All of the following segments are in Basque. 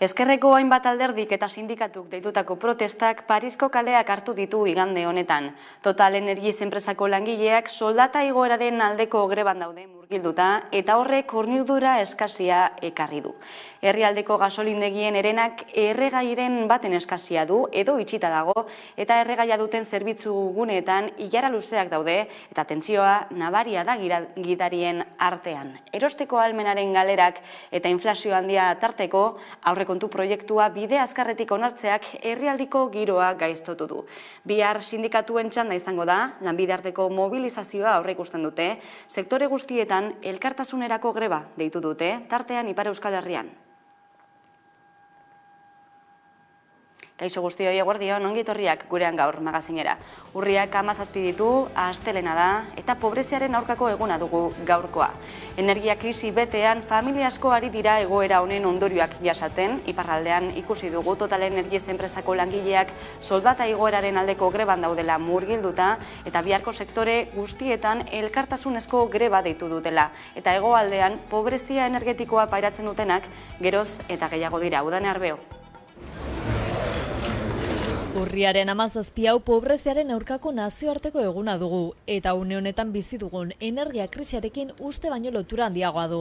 Ezkerreko hainbat alderdik eta sindikatuk deitutako protestak Parisko kaleak hartu ditu igande honetan. Total Energies enpresako langileak soldata igoeraren aldeko greban daude murgilduta eta horrek hornidura eskasia ekarri du. Herrialdeko gasolindegien herenak erregairen baten eskasia du edo itxita dago eta erregaia duten zerbitzu guneetan ilara luzeak daude eta tentsioa nabaria da gidarien artean. Erosteko ahalmenaren galerak eta inflazio handia tarteko aurrekontu proiektua bide azkarretik onartzeak herrialdiko giroa gaiztotu du. Bihar sindikatuen txanda izango da, lanbide arteko mobilizazioa aurreikusten dute, sektore guztietan elkartasunerako greba deitu dute, tartean Ipar Euskal Herrian. Kaixo guztioi eguerdion, ongi etorriak gurean gaur magazinera. Urriak 17 ditu, astelena da, eta pobreziaren aurkako eguna dugu gaurkoa. Energia krisi betean, familia asko ari dira egoera honen ondorioak jasaten, iparraldean ikusi dugu Total Energies enpresako langileak soldata igoeraren aldeko greban daudela murgilduta, eta biharko sektore guztietan elkartasunezko greba deitu dutela. Eta hegoaldean, pobrezia energetikoa pairatzen dutenak, geroz eta gehiago dira. Udane Arbeo. Urriaren 17 hau pobreziaren aurkako nazioarteko eguna dugu, eta une honetan bizi dugun energia krisiarekin uste baino lotura handiagoa du.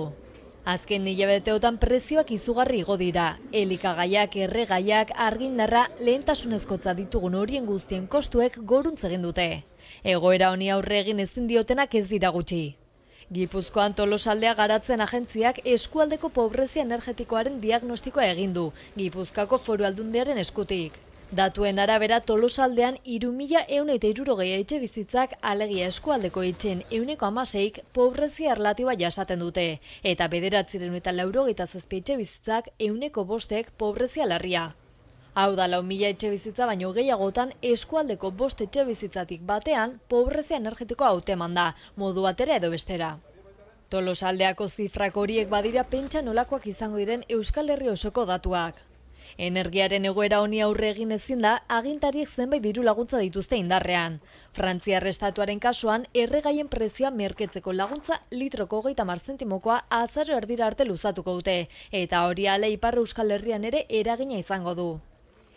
Azken hilabeteotan prezioak izugarri igo dira, elikagaiak, erregaiak, argindarra, lehentasunezkotza ditugun horien guztien kostuek goruntz egin dute. Egoera honi aurre egin ezin diotenak ez dira gutxi. Gipuzkoan Tolosaldea garatzen agentziak eskualdeko pobrezia energetikoaren diagnostikoa egin du, Gipuzkoako Foru Aldundiaren eskutik. Datuen arabera Tolosaldean 3.160 etxe bizitzak alegia eskualdeko etxen 16%ik pobrezia erlatiba jasaten dute, eta 987 etxe bizitzak 5%ek pobrezia larria. Hau da 4.000 etxe bizitza baino gehiagotan eskualdeko 5 etxe bizitzatik batean pobrezia energetikoa hauteman da, modu batera edo bestera. Tolosaldeako zifrak horiek badira pentsa nolakoak izango diren Euskal Herri osoko datuak. Energiaren egoera honi aurre egin ezin da, agintariek zenbait diru laguntza dituzte indarrean. Frantziar estatuaren kasuan, erregaien prezioa merketzeko laguntza litroko 30 zentimokoa azaro erdira arte luzatuko dute, eta hori ale Ipar Euskal Herrian ere eragina izango du.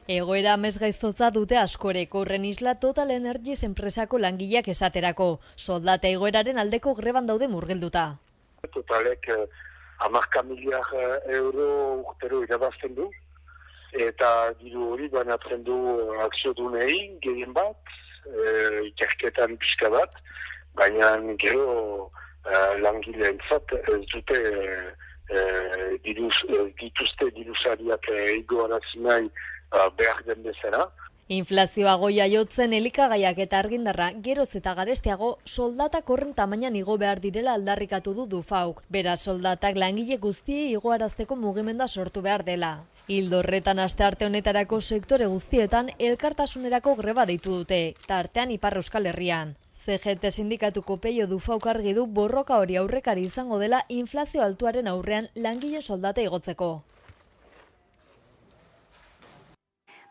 Egoera amesgaiztotza dute askorek, horren isla Total Energies enpresako langileak esaterako, soldata egoeraren aldeko greban daude murgilduta. Totalek 10 miliar euro urtero irabazten du, eta diru hori banatzen du akziodunei gehien bat, ikerketan pixka bat, baina gero langileentzat ez dute dituzte dirusariak igoarazi nahi behar den bezala. Inflazioa goia jotzen elikagaiak eta argindarra geroz eta garestiago soldatak horren tamainan igo behar direla aldarrikatu du Dufauk. Beraz soldatak langile guztiei igoarazteko mugimendua sortu behar dela. Ildo horretan astearte honetarako sektore guztietan elkartasunerako greba deitu dute, tartean Ipar Euskal Herrian. CGT sindikatuko Peio Dufauk argi du borroka hori aurrekari izango dela inflazio altuaren aurrean langile soldata igotzeko.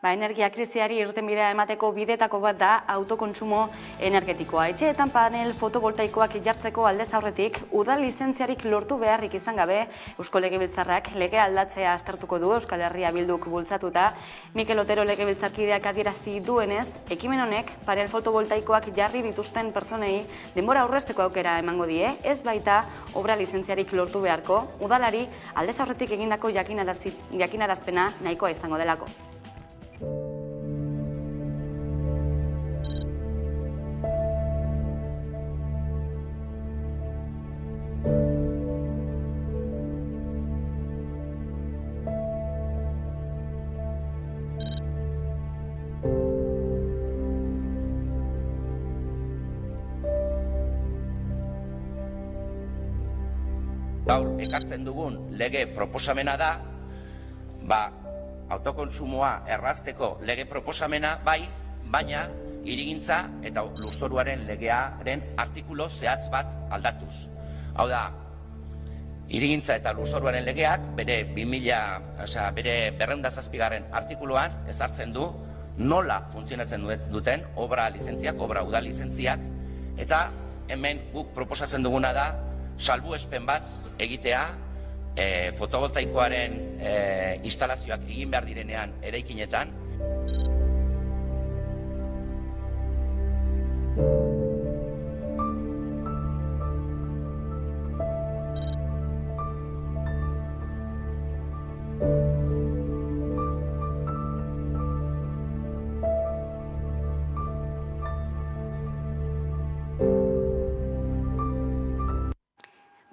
Energia krisiari irtenbidea emateko bidetako bat da autokontsumo energetikoa. Etxeetan panel fotovoltaikoak jartzeko aldez aurretik, udal lizentziarik lortu beharrik izan gabe, Eusko Legebiltzarrak lege aldatzea aztertuko du Euskal Herria Bilduk bultzatuta. Mikel Otero legebiltzarkideak adierazi duenez, ekimen honek panel fotovoltaikoak jarri dituzten pertsonei denbora aurrezteko aukera emango die, ez baita obra lizentziarik lortu beharko, udalari aldez aurretik egindako jakinarazpena nahikoa izango delako. Gaur ekartzen dugun lege proposamena da, autokontsumoa errazteko lege proposamena bai, baina hirigintza eta lurzoruaren legearen artikulu zehatz bat aldatuz. Hau da, hirigintza eta lurzoruaren legeak bere 207. Artikuluan ezartzen du nola funtzionatzen duten obra lizentziak, obra udal lizentziak, eta hemen guk proposatzen duguna da salbuespen bat egitea fotovoltaikoaren instalazioak egin behar direnean eraikinetan.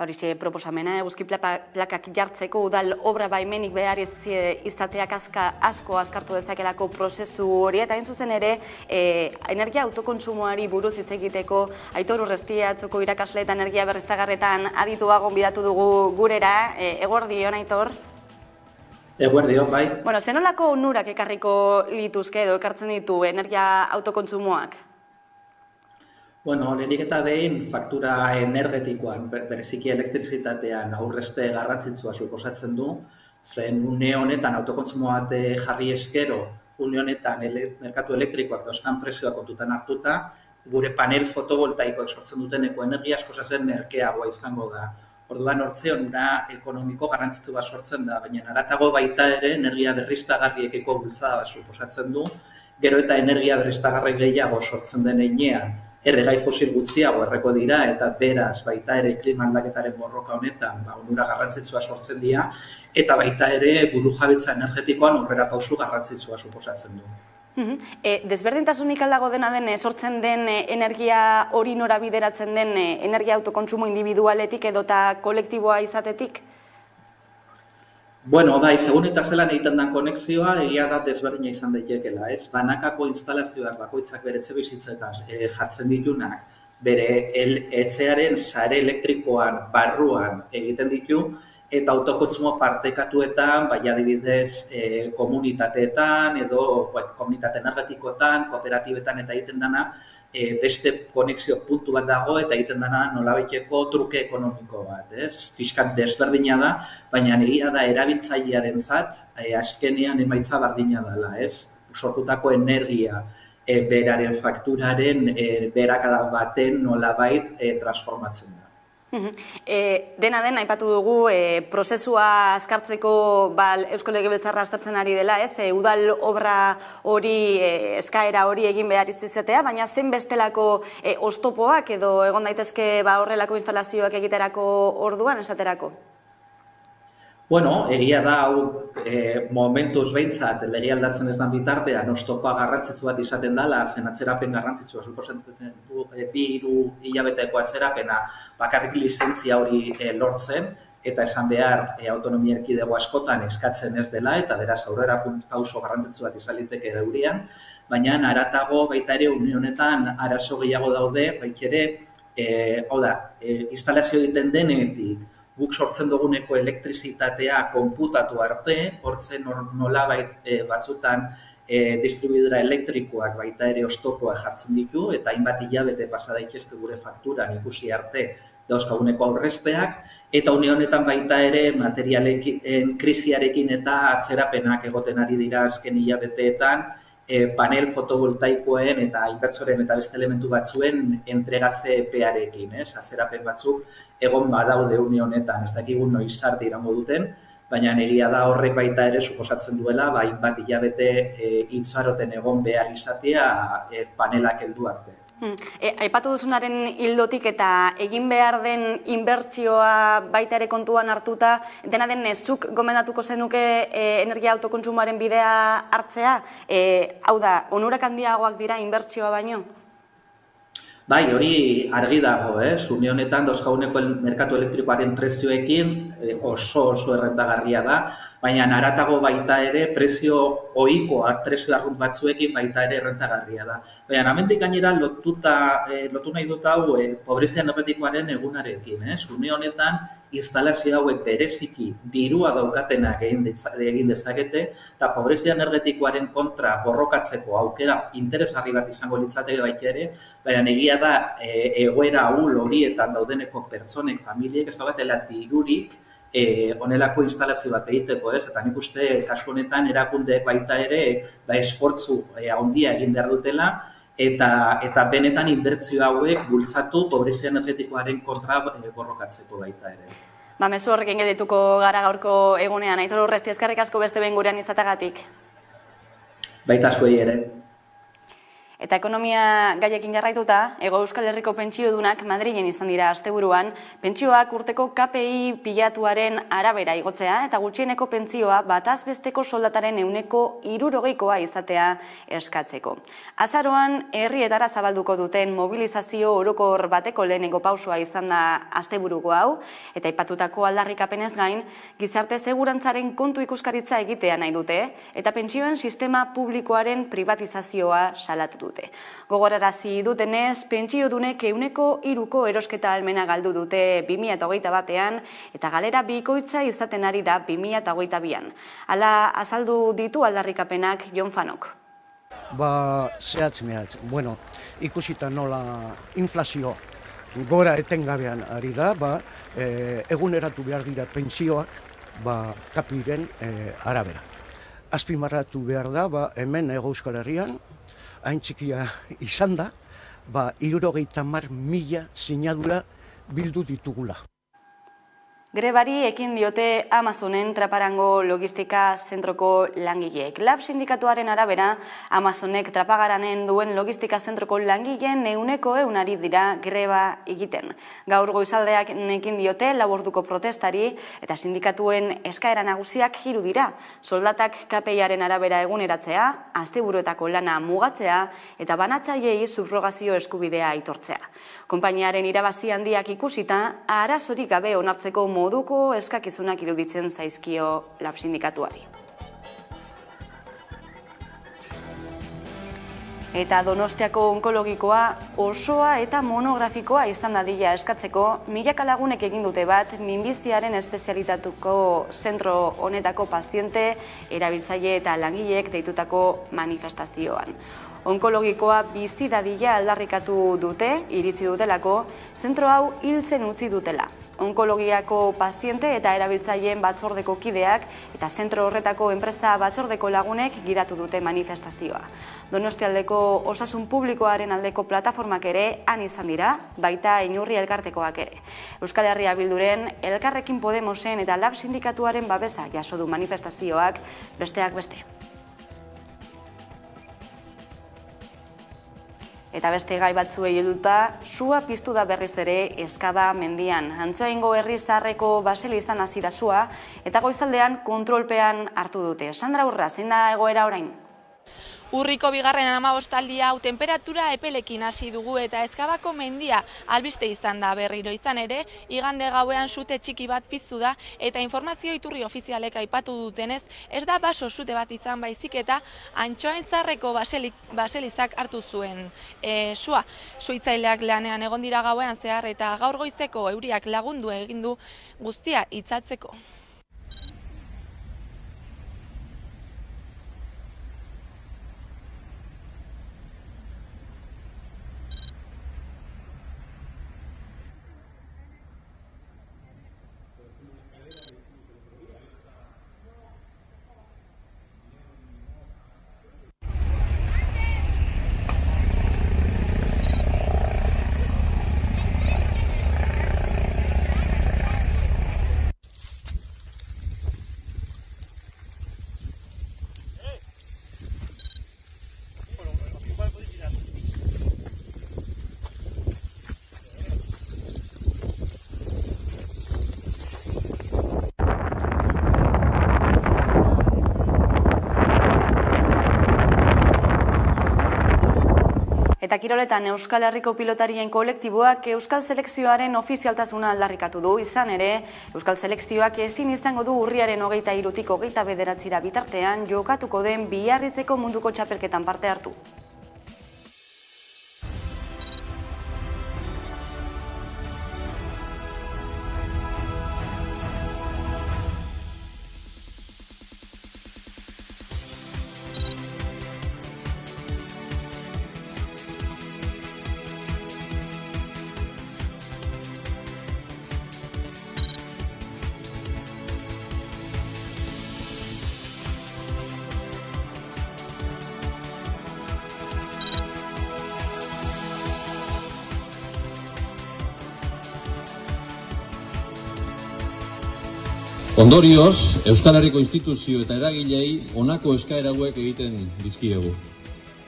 Horixe proposamena, eguzki plakak jartzeko udal obra baimenik behar izateak asko askartu dezakelako prozesu hori, eta hain zuzen ere, energia autokontsumoari buruz hitz egiteko Aitor Urrestia atzoko irakasle eta energia berriztagarrietan adituago gonbidatu dugu gurera. Eguerdi hon, Aitor? Eguerdi hon, bai. Bueno, zenolako onurak ekarriko lituzke edo ekartzen ditu energia autokontsumoak? Bueno, lehenik eta behin faktura energetikoan, bereziki elektrizitatean aurrezte garrantzitsua suposatzen du, zen une honetan autokontsumo bat jarri eskero, une honetan merkatu elektrikoak dauzkan prezioak kontutan hartuta, gure panel fotovoltaikoak sortzen duteneko energia asko zen merkeagoa izango da. Orduan hortze onura ekonomiko garrantzitsu bat sortzen da, baina haratago baita ere energia berriztagarriekiko bultzada bat suposatzen du, gero eta energia berriztagarri gehiago sortzen den heinean, erregai fosil gutxiago erreko dira eta beraz baita ere klima aldaketaren borroka honetan onura garrantzitsua sortzen dira eta baita ere burujabetza energetikoan aurrerapauso garrantzitsua suposatzen du. Desberdintasunik aldago dena den sortzen den energia hori nora bideratzen den energia autokontsumo individualetik edota kolektiboa izatetik? Bueno, bai, segun eta zelan egiten den konexioa, egia da desberdina izan daitekeela, ez? Banakako instalazioak bakoitzak bere etxebizitzetan jartzen ditunak, bere etxearen sare elektrikoan, barruan egiten ditu, eta autokontsumo partekatuetan, bai adibidez komunitateetan edo komunitate energetikoetan, kooperatibetan eta egiten dena, beste konexio puntu bat dago eta egiten dena nolabaiteko truke ekonomiko bat, ez? Fiskat desberdina da, baina egia da erabiltzailearentzat azkenean emaitza berdina dela, ez? Sortutako energia beraren fakturaren beherakada baten nolabait transformatzen da. Dena den, aipatu dugu, prozesua azkartzeko Eusko Legebiltzarra aztertzen ari dela, ez? Udal obra hori, eskaera hori egin behar izatea, baina zen bestelako oztopoak edo egon daitezke horrelako instalazioak egiterako orduan esaterako? Bueno, egia da, hau momentuz behintzat lege aldatzen ez den bitartean oztopa garrantzitsu bat izaten dela, zen atzerapen garrantzitsua suposatzen du 2-3 hilabeteko atzerapena bakarrik lizentzia hori lortzen, eta esan behar autonomia erkidego askotan eskatzen ez dela, eta beraz aurrera pauso garrantzitsu bat izan liteke geurean, baina haratago baita ere une honetan arazo gehiago daude, baita ere, instalazio egiten denetik, guk sortzen duguneko elektrizitatea konputatu arte, hortzen nolabait batzutan distribuidora elektrikoak baita ere oztopoa jartzen ditu, eta hainbat hilabete pasa daitezke gure fakturan ikusi arte dauzkaguneko aurrezteak, eta une honetan baita ere materialen krisiarekin eta atzerapenak egoten ari dira azken hilabeteetan, panel fotovoltaikoen eta inbertsoren eta beste elementu batzuen entregatze epearekin, atzerapen batzuk egon badaude une honetan, ez dakigu noiz arte iraungo duten, baina egia da horrek baita ere suposatzen duela, hainbat hilabete itxaroten egon behar izatea panelak heldu arte. Aipatu duzunaren ildotik eta egin behar den inbertsioa baita ere kontuan hartuta, dena den zuk gomendatuko zenuke energia autokontsumoaren bidea hartzea? Hau da, onurak handiagoak dira inbertsioa baino? Bai, hori argi dago, une honetan dauzkaguneko merkatu elektrikoaren prezioekin oso errentagarria da, baina haratago baita ere prezio ohikoak, prezio arrunt batzuekin baita ere errentagarria da. Baina hemendik gainera lotu nahi dut hau pobrezia energetikoaren egunarekin, une honetan instalazio hauek bereziki dirua daukatenak egin dezakete eta pobrezia energetikoaren kontra borrokatzeko aukera interesgarri bat izango litzateke baita ere, baina egia da egoera ahul horietan daudeneko pertsonek, familiek ez daukatela dirurik honelako instalazio bat egiteko, eta nik uste kasu honetan erakundeek baita ere esfortzu handia egin behar dutela eta benetan inbertsio hauek bultzatu pobrezia energetikoaren kontra borrokatzeko baita ere. Mezu horrekin geldituko gara gaurko egunean. Aitor Urresti, eskerrik asko beste behin gurean izatagatik. Baita zuei ere. Eta ekonomia gaiekin jarraituta, Hego Euskal Herriko pentsiodunak Madrilen izan dira asteburuan, pentsioak urteko KPI pilatuaren arabera igotzea eta gutxieneko pentsioa bataz besteko soldataren 60%koa izatea eskatzeko. Azaroan herrietara zabalduko duten mobilizazio orokor bateko lehenengo pausua izan da asteburuko hau, eta aipatutako aldarrikapenez gain, gizarte segurantzaren kontu ikuskaritza egitea nahi dute, eta pentsioen sistema publikoaren privatizazioa salatu dute. Gogorarazi dutenez, pentsiodunek 3% erosketa ahalmena galdu dute 2021ean eta galera bikoitza izaten ari da 2022an. Hala azaldu ditu aldarrikapenak Jon Fanok. Zehatz mehatz. Bueno, ikusita nola inflazio gora etengabean ari da, eguneratu behar dira pentsioak KPIren arabera. Azpimarratu behar da, hemen Hego Euskal Herrian, hain txikia izan da, 70.000 sinadura bildu ditugula. Grebari ekin diote Amazonen Traparango logistika zentroko langileek. Lab sindikatuaren arabera, Amazonek Trapagaranen duen logistika zentroko langileen 100% dira greba egiten. Gaur goizaldeak ekin diote laborduko protestari eta sindikatuen eskaera nagusiak 3 dira. Soldatak KPIaren arabera eguneratzea, asteburuetako lana mugatzea eta banatzaileei subrogazio eskubidea aitortzea. Konpainiaren irabazi handiak ikusita, arazorik gabe onartzeko moduko eskakizunak iruditzen zaizkio lab sindikatuari. Eta Donostiako onkologikoa osoa eta monografikoa izan dadila eskatzeko, milaka lagunek egin dute bat minbiziaren espezialitatuko zentro honetako paziente, erabiltzaile eta langileek deitutako manifestazioan. Onkologikoa bizi dadila aldarrikatu dute, iritzi dutelako, zentro hau hiltzen utzi dutela. Onkologiako paziente eta erabiltzaileen batzordeko kideak eta zentro horretako enpresa batzordeko lagunek gidatu dute manifestazioa. Donostialdeko osasun publikoaren aldeko plataformak ere han izan dira, baita Inurri elkartekoak ere. Euskal Herria Bilduren, Elkarrekin Podemosen eta Lab sindikatuaren babesa jaso du manifestazioak, besteak beste. Eta beste gai batzuei helduta, sua piztu da berriz ere Eskaba mendian. Antsoaingo herri zaharreko baselizan hasi da sua eta goizaldean kontrolpean hartu dute. Sandra Urra, zein da egoera orain? Urriko bigarren 15 hau temperatura epelekin hasi dugu eta Ezkabako mendia albiste izan da berriro izan ere, igande gauean sute txiki bat piztu da eta informazio iturri ofizialek aipatu dutenez, ez da baso sute bat izan baizik eta Antsoain zaharreko baselizak hartu zuen sua. Suitzaileak lanean egon dira gauean zehar eta gaur goizeko euriak lagundu egin du guztia itzatzeko. Eta kiroletan Euskal Herriko pilotarien kolektiboak Euskal Selekzioaren ofizialtasuna aldarrikatu du, izan ere, Euskal Selekzioak ezin izango du urriaren 23-tik 29 bitartean jokatuko den Biarritzeko munduko txapelketan parte hartu. Ondorioz, Euskal Herriko instituzio eta eragilei honako eskaera hauek egiten dizkiegu.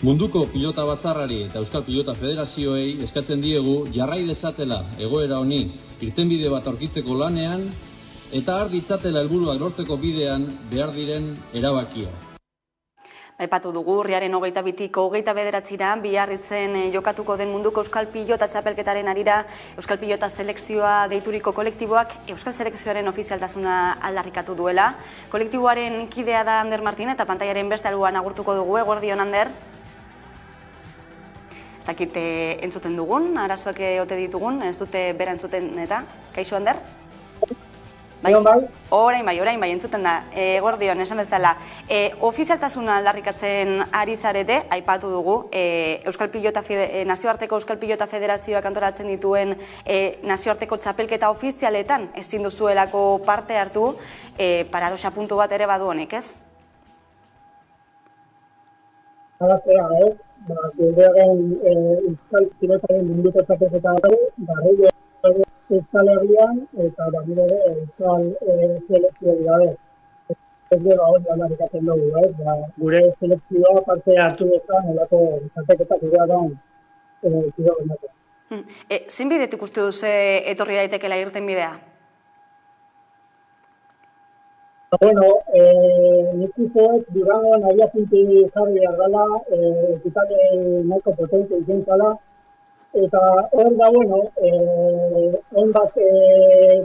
Munduko pilota batzarrari eta Euskal Pilota Federazioei eskatzen diegu jarrai dezatela egoera honi irtenbide bat aurkitzeko lanean eta har ditzatela helburuak lortzeko bidean behar diren erabakia. Aipatu dugu, urriaren 22-tik 29-ra Biarritzen jokatuko den munduko Euskal Pilota txapelketaren harira Euskal Pilota selekzioa deituriko kolektiboak Euskal selekzioaren ofizialtasuna aldarrikatu duela. Kolektiboaren kidea da Ander Martin eta pantaiaren beste alboan agurtuko dugu, eguerdion Ander. Ez dakit entzuten dugun, arazoak ote ditugun, ez dute bera entzuten eta, kaixo Ander? Orain bai, entzuten da, eguerdion, esan bezala. Ofizialtasuna aldarrikatzen ari zarete, aipatu dugu, nazioarteko Euskal Pilota Federazioak antolatzen dituen nazioarteko txapelketa ofizialetan ezin duzuelako parte hartu, paradoxa puntu bat ere badu honek, ez? Alazera, ez? Gurearen Euskal Pilotaren munduko txapelketa bat, Euskal Herrian eta ere Euskal selekzioa gabe. Ez dela hori aldarrikatzen dugu, gure selekzioa parte hartu dezan olako txapelketak gurean kirogenako. Zein bidetik uste duzu etorri daitekela irtenbidea? Bueno, nik usteet Durangon abiapuntu jarri behar dela, ekitale nahiko potente izan zala, eta hor da, bueno, ondak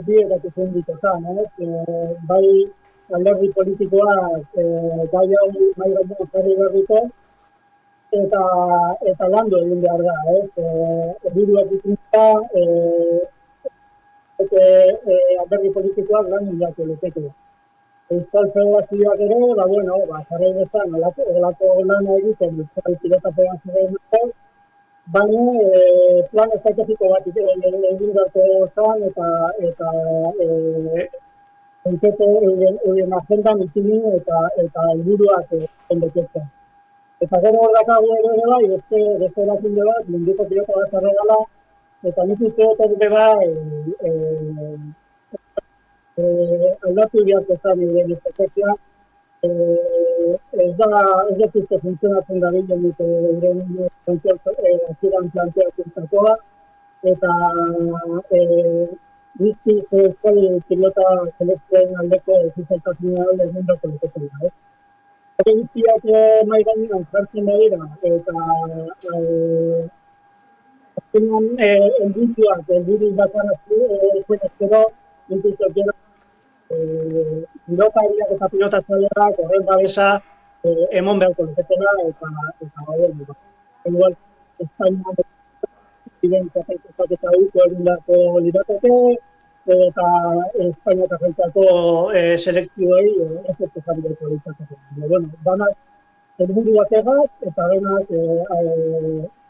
bideak izan ditutan, bai alderdi politikoak gai hau mai gainean jarri behar dute, eta landu egin behar da, helburuak ikuntza, alderdi politikoak lan indartu lukete. Euskal Federazioak ere, bueno, jarri dezan, olako lana egiten Euskal Pilota Federazioak baina plan estrategiko bat egin beharko zan eta euren agendan ipini eta helburuak enbetetzen. Eta gero hor dakago ere bai, beste erakunde bat, munduko pilota bat zarregala, eta nik uste dut ere bai aldatu beharko zan euren estrategia. Ez dut uste funtzionatzen da ginen dut euren aziran planteatzentakoa, eta guztiz Euskal Pilota selekzioen aldeko ofizialtasuna alde egin dut koleketela. Guztiak mai gainean jartzen badira, eta azkenean helburu bakarraztu ezkero, inkustokera, pilotariak eta pilotatzaileak horren babesa emon beharko luketela eta gaur. Igual, Espainian diren txapelketak eta uko egin beharko lirateke, eta Espainia txapelketako selekzioei ez ez jarri beharko lirateke. Bueno, danak helburu bategaz eta denak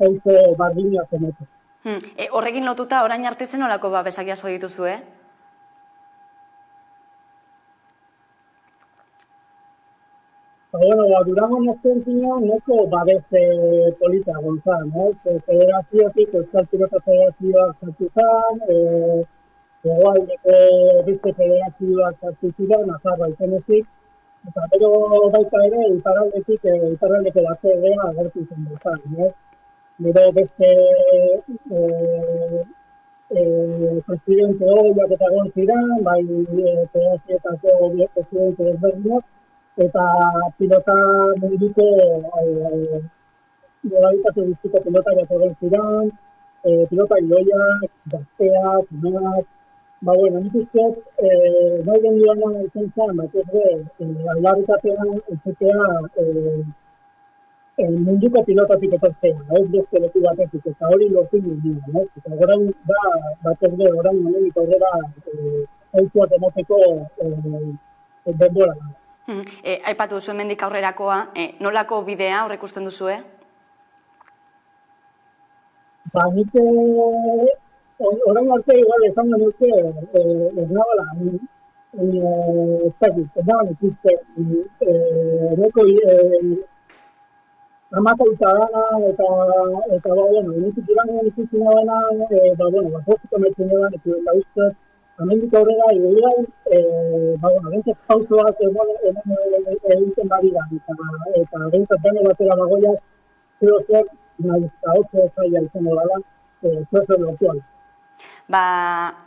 auzo bardinak emetu. Horrekin lotuta, orain arte zen nolako babesak jaso dituzu, Bueno, Durangon azken zinean neko babes polita gontzan, federaziotik Euskal Pilota Federazioak sartu zan, hegoaldeko beste federazioak sartu ziren, Nafarroa izenezik, eta gero baita ere iparraldeko batzordea agertu zen gontzan. Gero beste presidente horiak eta egon ziren, bai federazioetako presidente desberdinak, eta pilota munduko modalitate guztiko pilotariak egon ziren, pilota iloiak, gazteak, umeak, bueno, nik usteet, nahi genduana izan zen, batez aldarrikapean ezetea munduko pilotatik etortzea, ez beste leku batetik, eta hori lortu ninduen, eta orain da, batez orain monenik aurrera auzuak emoteko denbora da. Aipatu duzu hemendik aurrerakoa, nolako bidea horrek ikusten duzu, Nik orain arte igual esango nuke ez nabala, ez nabala ikusten, neko amakauta dana eta bueno, nik Durangon ikusten nabena, postiko metzen edan, eta uste Hemendik aurrera, igual, bentsat pausoak egiten badira, eta bentsat dane batera bagoiaz, zer eta oso zaila izango dela, prozesu lortuan.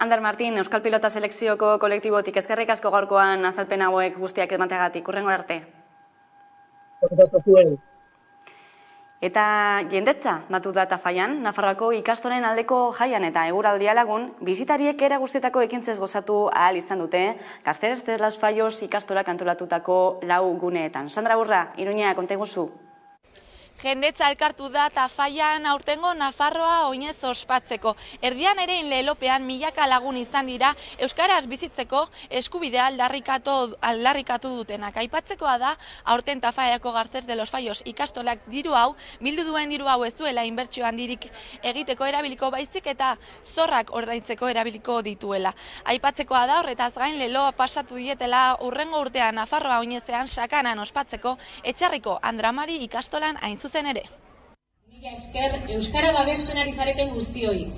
Ander Martin, Euskal Pilota Selekzioko kolektibotik eskerrik asko gaurkoan azalpen hauek guztiak emateagatik, hurrengora arte. Eta jendetza batu da Tafallan, Nafarroako ikastolen aldeko jaian eta eguraldia lagun, bisitariek era guztietako ekintzez gozatu ahal izan dute, Garceres de los Fallos ikastorak antolatutako 4 guneetan. Sandra Burra, Iruña, konta iguzu. Jendetza elkartu da Tafallan aurtengo Nafarroa oinez ospatzeko. Erdian ere lelopean milaka lagun izan dira euskaraz bizitzeko eskubidea aldarrikatu dutenak. Aipatzekoa da aurten Tafallako Garces de los Fallos ikastolak bildu duen diru hau ez duela inbertsio handirik egiteko erabiliko baizik eta zorrak ordaintzeko erabiliko dituela. Aipatzekoa da horretaz gain leloa pasatu dietela hurrengo urtean Nafarroa oinezean sakanan ospatzeko Etxarriko Andramari ikastolan hain zuzen ere. Mila esker euskara babesten ari zareten guztioi.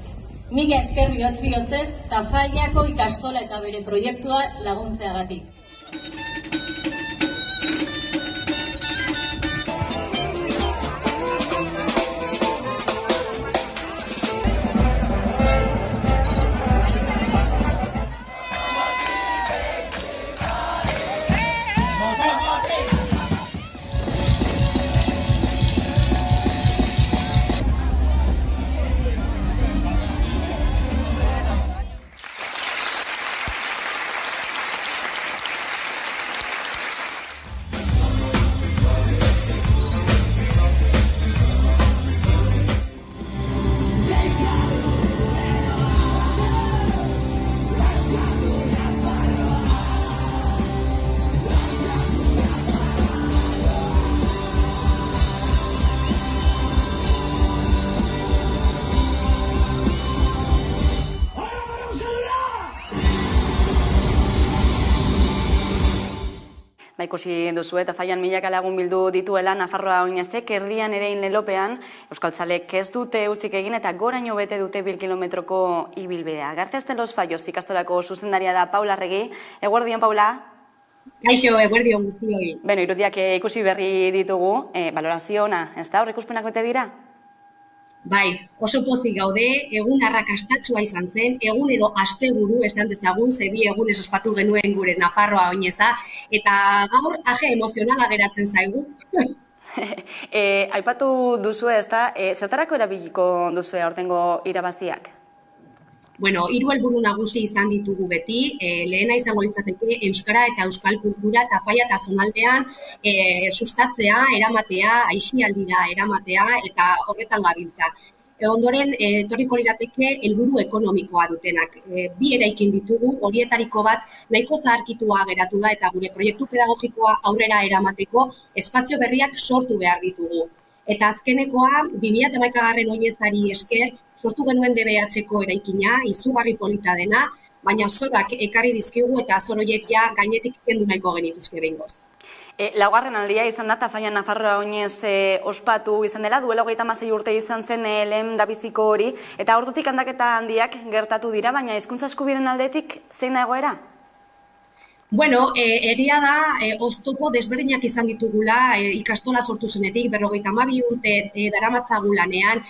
Mila esker bihotz-bihotzez Tafallako ikastola eta bere proiektua laguntzeagatik. Ikusi duzu eta Tafallan milaka lagun bildu dituela Nafarroa oinezek erdian ere lelopean euskaltzalek ez dute utzik egin eta goraino bete dute 1 kilometroko ibilbidea. Garces de los Fallos ikastolako zuzendaria da Paula Arregi. Eguerdion, Paula? Kaixo, eguerdion guztioi. Irudiak ikusi berri ditugu, balorazio ona, ez da, aurreikuspenak bete dira? Bai, oso pozik gaude, egun arrakastatsua izan zen, egun edo asteburu esan dezagun, bi egunez ospatu genuen gure Nafarroa oineza, eta gaur aje emozionala geratzen zaigu. Aipatu duzu ez da, zertarako erabiliko duzu aurtengo irabaziak? Bueno, 3 helburu nagusi izan ditugu beti, lehena izango litzateke euskara eta euskal kultura Tafalla eta zonaldean sustatzea, eramatea, aisialdira eramatea eta horretan gabiltza. Ondoren, etorriko lirateke helburu ekonomikoa dutenak. 2 eraikin ditugu, horietariko bat nahiko zaharkitua geratu da eta gure proiektu pedagogikoa aurrera eramateko espazio berriak sortu behar ditugu. Eta azkenekoa, 2011 oinezari esker, sortu genuen DBH-ko eraikina, izugarri polita dena, baina zorak ekarri dizkigu eta zor horiek ja gainetik kendu nahiko genituzke behingoz. 4. aldia izan da Tafallan Nafarroa oinez ospatu izan dela, duela 36 urte izan zen lehen dabiziko hori, eta ordutik aldaketa handiak gertatu dira, baina hizkuntza eskubideen aldetik zein da egoera? Bueno, egia da, oztopo desberdinak izan ditugula ikastola sortu zenetik, 52 urte daramatzagu lanean,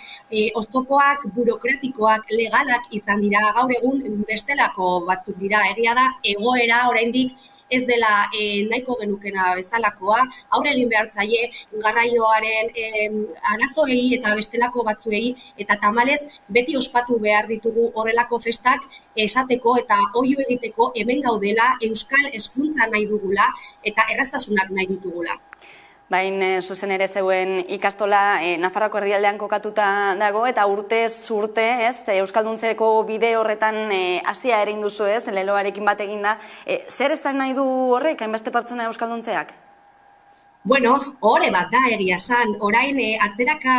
oztopoak, burokratikoak, legalak izan dira, gaur egun bestelako batzuk dira, egia da, egoera oraindik ez dela nahiko genukena bezalakoa, aurre egin behar zaie garraioaren arazoei eta bestelako batzuei, eta tamalez beti ospatu behar ditugu horrelako festak esateko eta oio egiteko hemen gaudela euskal hezkuntza nahi dugula eta erraztasunak nahi ditugula. Bain zuzen ere zeuen ikastola Nafarroako erdialdean kokatuta dago eta urtez urte, euskalduntzeko bide horretan hasia ere induzu, leloarekin bat eginda. Zer ez da nahi du horrek, hainbeste pertsona euskalduntzeak? Bueno, hori bat da egia esan, orain atzeraka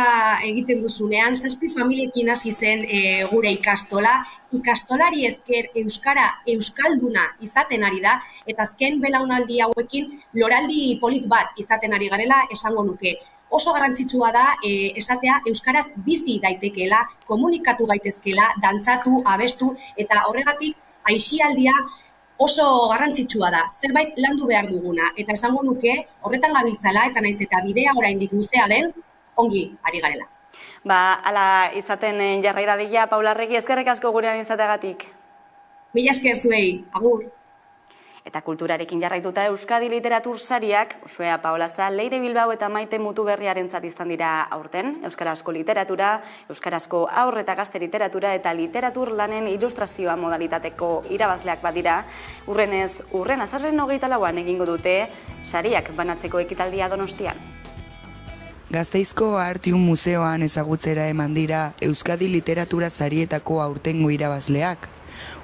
egiten duzunean, 7 familiekin hasi zen gure ikastola, ikastolari esker euskara euskalduna izaten ari da, eta azken belaunaldi hauekin loraldi polit bat izaten ari garela esango nuke. Oso garrantzitsua da esatea euskaraz bizi daitekeela, komunikatu gaitezkeela, dantzatu, abestu, eta horregatik aisialdia oso garrantzitsua da, zerbait landu behar duguna, eta esango nuke horretan gabiltzala, eta naiz eta bidea oraindik luzea den, ongi ari garela. Hala izaten jarrai dadila, Paula Arregi, eskerrik asko gurean izateagatik. Mila esker zuei, agur. Eta kulturarekin jarraituta Euskadi Literatur Sariak, Usue Paolaza, Leire Bilbao eta Maite Mutuberriarentzat izan dira aurten, euskarazko literatura, euskarazko haur eta gazte literatura eta literatur lanen ilustrazioa modalitateko irabazleak badira, urren azarren 24an egingo dute sariak banatzeko ekitaldia Donostian. Gasteizko Artium Museoan ezagutzera eman dira Euskadi Literatura Sarietako aurtengo irabazleak.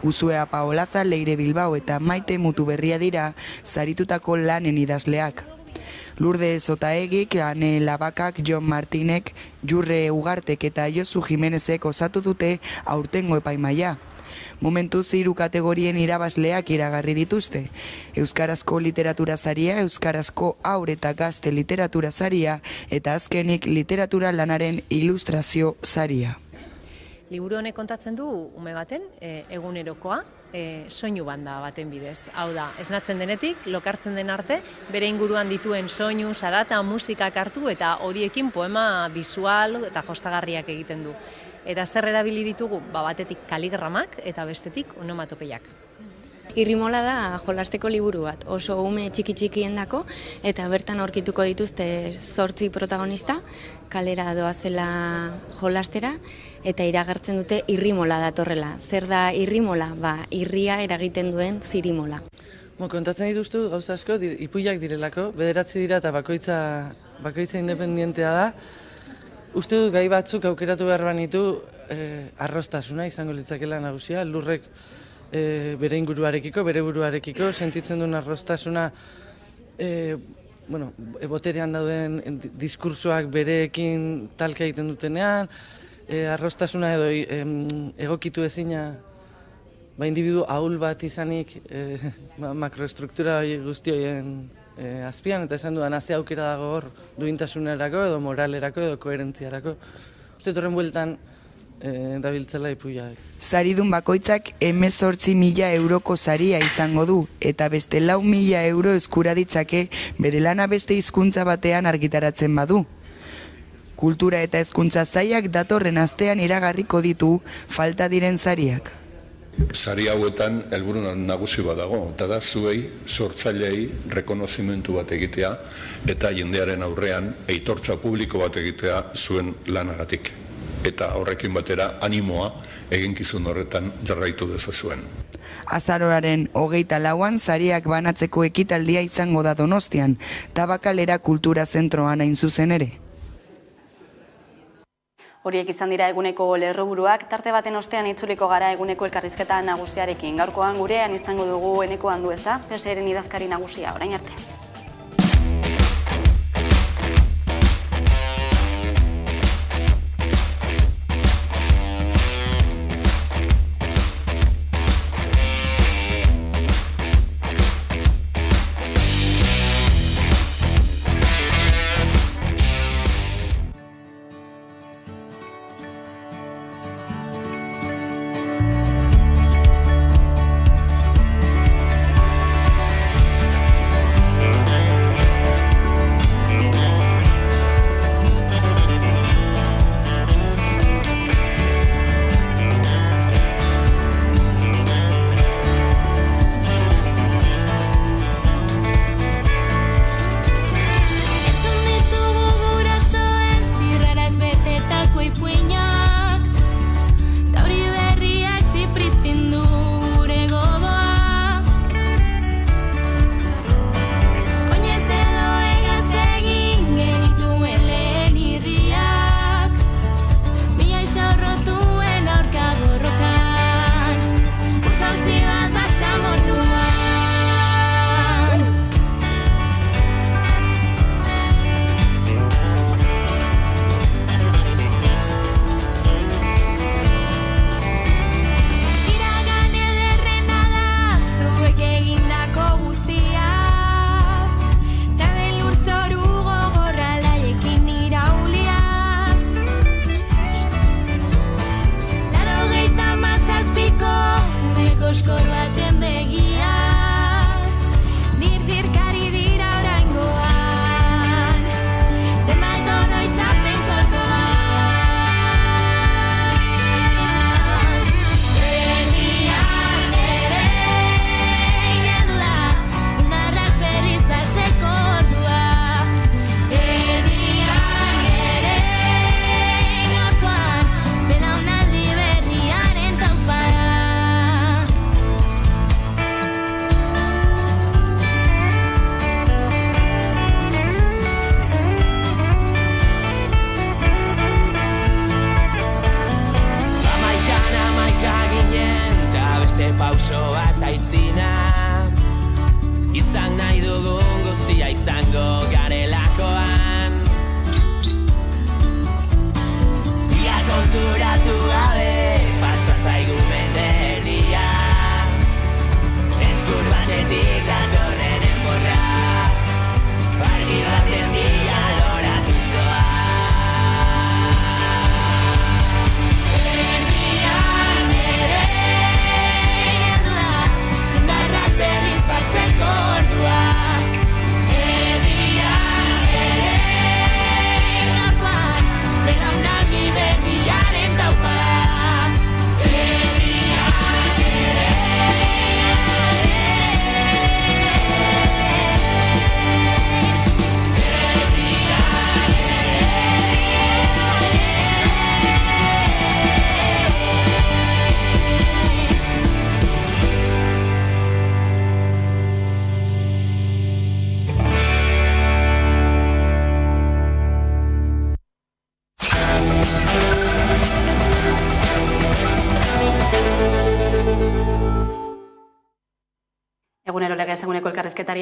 Usue Paolaza, Leire Bilbao eta Maite Mutuberria dira saritutako lanen idazleak. Lourdes Otaegik, Ane Labakak, Jon Martinek, Jurre Ugartek eta Josu Jimenezek osatu dute aurtengo epaimaia. Momentuz 3 kategorien irabazleak iragarri dituzte. Euskarazko literatura saria, euskarazko haur eta gazte literatura saria eta azkenik literatura lanaren ilustrazio saria. Liburu honek kontatzen du ume baten egunerokoa soinu banda baten bidez. Hau da, esnatzen denetik, lokartzen den arte, bere inguruan dituen soinu, sarata, musikak hartu eta horiekin poema bisual eta jostagarriak egiten du. Eta zer erabili ditugu? Batetik kaligramak eta bestetik onomatopeiak. Irrimola da jolasteko liburu bat, oso ume txiki-txikiendako, eta bertan aurkituko dituzte 8 protagonista, kalera doazela jolastera, eta iragartzen dute irrimola datorrela. Zer da irrimola? Irria eragiten duen zirimola. Kontatzen dituztu gauza asko, ipuiak direlako, 9 dira eta bakoitza independientea da. Uste dut gai batzuk aukeratu behar banitu arrostasuna izango litzakela nagusia, lurrek bere inguruarekiko, bere buruarekiko, sentitzen duen arrostasuna boterean dauden diskursoak bereekin talka egiten dutenean, arrostasuna edo egokitu ezina individu ahul bat izanik makroestruktura guzti horien azpian, eta esan dudan ze aukera dago hor duintasunerako edo moralerako edo koherentziarako. Uste torren bueltan dabiltzela ipuiak. Saridun bakoitzak 18.000 euroko saria izango du, eta beste 4.000 euro eskura ditzake bere lana beste hizkuntza batean argitaratzen badu. Kultura eta hezkuntza sailak datorren astean iragarriko ditu falta diren sariak. Sari hauetan helburu nagusi bat dago, eta da zuei, sortzaileei, rekonozimentu bat egitea, eta jendearen aurrean aitortza publiko bat egitea zuen lanagatik. Eta horrekin batera animoa eginkizun horretan jarraitu dezazuen. Azaroaren 24an sariak banatzeko ekitaldia izango da Donostian, Tabakalera Kultura Zentroan hain zuzen ere. Horiek izan dira eguneko lerroburuak, tarte baten ostean itzuliko gara eguneko elkarrizketa nagusiarekin. Gaurkoan gurean izango dugu Eneko Andueza, PSeren idazkari nagusia, orain arte.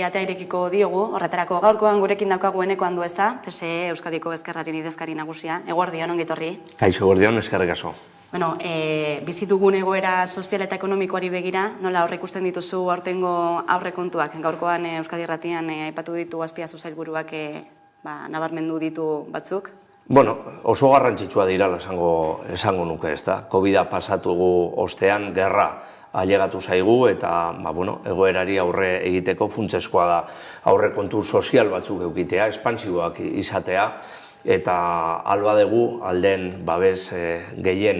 Jaurlaritzari atea irekiko diogu, horretarako gaurkoan gurekin daukagu Eneko Andueza, PSE Euskadiko Ezkerraren idazkari nagusia. Eguerdion, ongi etorri. Kaixo, eguerdion, eskerrik asko. Bueno, bizi dugun egoera sozial eta ekonomikoari begira, nola aurreikusten dituzu aurtengo aurrekontuak? Gaurkoan Euskadi Irratian aipatu ditu Azpiazu sailburuak nabarmendu ditu batzuk. Bueno, oso garrantzitsua dira esango nuke, ezta? Covida pasatugu ostean, gerra ailegatu zaigu eta egoerari aurre egiteko funtsezkoa da aurrekontu sozial batzuk eukitea, espansiboak izatea, eta albadegu alden babes gehien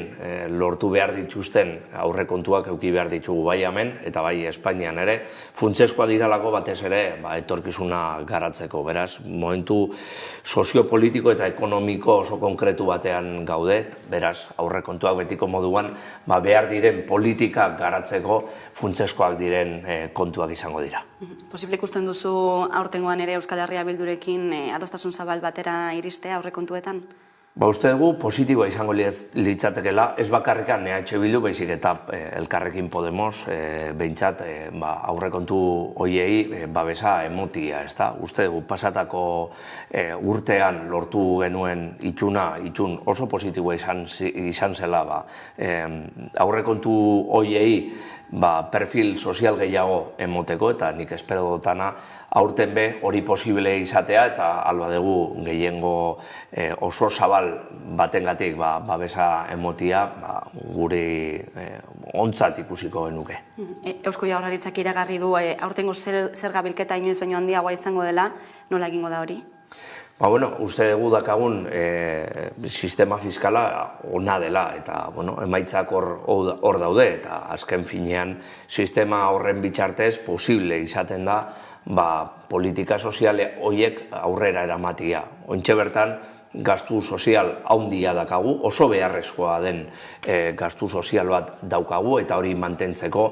lortu behar dituzten aurrekontuak euki behar ditugu bai hemen eta bai Espainian ere, funtsezkoa diralako batez ere etorkizuna garatzeko. Beraz, momentu soziopolitiko eta ekonomiko oso konkretu batean gaude, beraz, aurrekontuak betiko moduan behar diren politikak garatzeko funtsezkoak diren kontuak izango dira. Posible ikusten duzu aurtengoan ere Euskal Herria Bildurekin adostasun zabal batera iristea aurrekontuetan? Uste dugu positiboa izango litzatekela, ez bakarrikan EH Bildu, baizik eta Elkarrekin Podemos behintzat aurrekontu hoiei babesa emotia, ezta? Uste dugu pasatako urtean lortu genuen itxun oso positiboa izan zela aurrekontu hoiei perfil sozial gehiago emoteko eta nik espero dutana aurten be hori posible izatea eta albadegu gehiengo oso zabal batengatik babesa emotia guri ontzat ikusiko genuke. Eusko Jaurlaritzak iragarri du aurtengo zerga bilketa inoiz baino handiagoa izango dela, nola egingo da hori? Uste dugu dakagun sistema fiskala ona dela eta emaitzak hor daude eta azken finean sistema horren bitxartez posible izaten da politika soziale horiek aurrera eramatia. Ontxe bertan gastu sozial handia dakagu, oso beharrezkoa den gastu sozial bat daukagu eta hori mantentzeko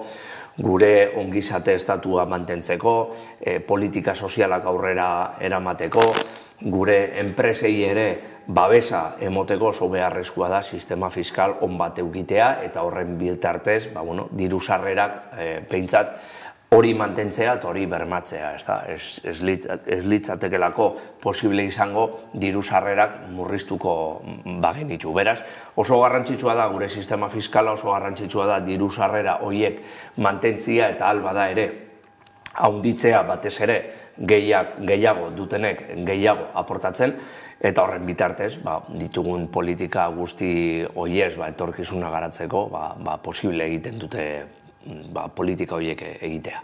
gure ongizate estatua mantentzeko, politika sozialak aurrera eramateko, gure enpresei ere babesa emoteko oso beharrezkoa da sistema fiskal on bat eukitea eta horren bitartez diru sarrerak behintzat hori mantentzea eta hori bermatzea. Ez litzatekelako posible izango diru sarrerak murriztuko bagenitu. Beraz, oso garrantzitsua da gure sistema fiskala, oso garrantzitsua da diru sarrera horiek mantentzia eta alba da ere haunditzea batez ere gehiago dutenek gehiago aportatzen eta horren bitartez ditugun politika guzti horiez etorkizuna garatzeko posible egiten dute politika horiek egitea.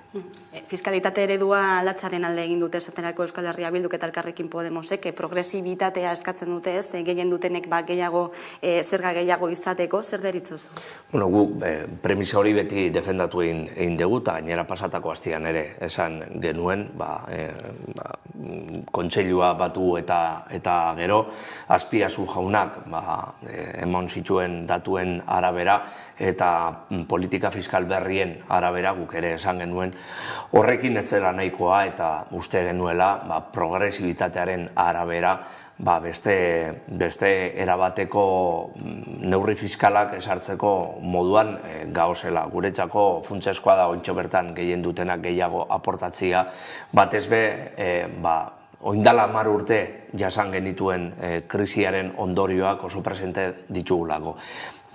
Fiskalitate eredua aldatzaren alde egin dute esaterako Euskal Herria Bilduk eta Elkarrekin Podemosek progresibitatea eskatzen dute ez, gehien dutenek gehiago zerga gehiago izateko, zer deritzozu? Guk premisa hori beti defendatu egin dugu eta gainera pasatako astian ere esan genuen kontseilua batu eta gero Azpiazu jaunak emon zituen datuen arabera eta politika fiskal berrien arabera guk ere esan genuen horrekin etzela nahikoa eta uste genuela progresibitatearen arabera beste erabateko neurri fiskalak esartzeko moduan gauzela. Guretzako funtsezkoa da ontxo bertan gehien dutenak gehiago aportatzia batez be oindala 10 urte jasan genituen krisiaren ondorioak oso presente ditugulako.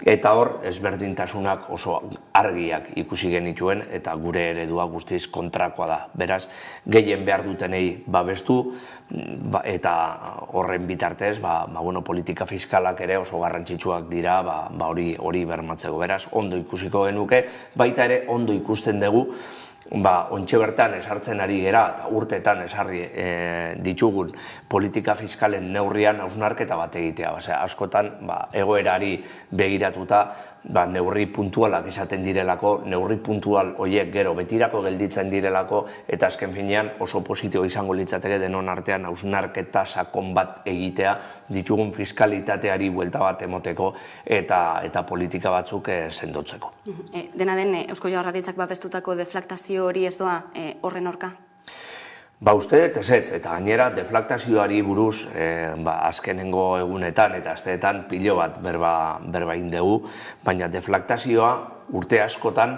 Eta hor, ezberdintasunak oso argiak ikusi genituen eta gure eredua guztiz kontrakoa da. Beraz, gehien behar dutenei babestu eta horren bitartez, politika fiskalak ere oso garrantzitsuak dira hori bermatzeko. Beraz, ondo ikusiko genuke, baita ere ondo ikusten dugu ontxe bertan esartzen ari gera eta urteetan esarri ditugun politika fiskalen neurrian hausnarketa bat egitea. Askotan egoerari begiratuta neurri puntualak izaten direlako, neurri puntual horiek gero betirako gelditzen direlako eta azken finean oso positibo izango litzateke denon artean hausnarketa sakon bat egitea ditugun fiskalitateari buelta bat emoteko eta politika batzuk sendotzeko. Dena den, Eusko Jaurlaritzak babestutako deflaktazio hori ez doa horren aurka? Uste dut ezetz, eta gainera deflaktazioari buruz azkenengo egunetan eta asteetan pilo bat berba egin dugu, baina deflaktazioa urte askotan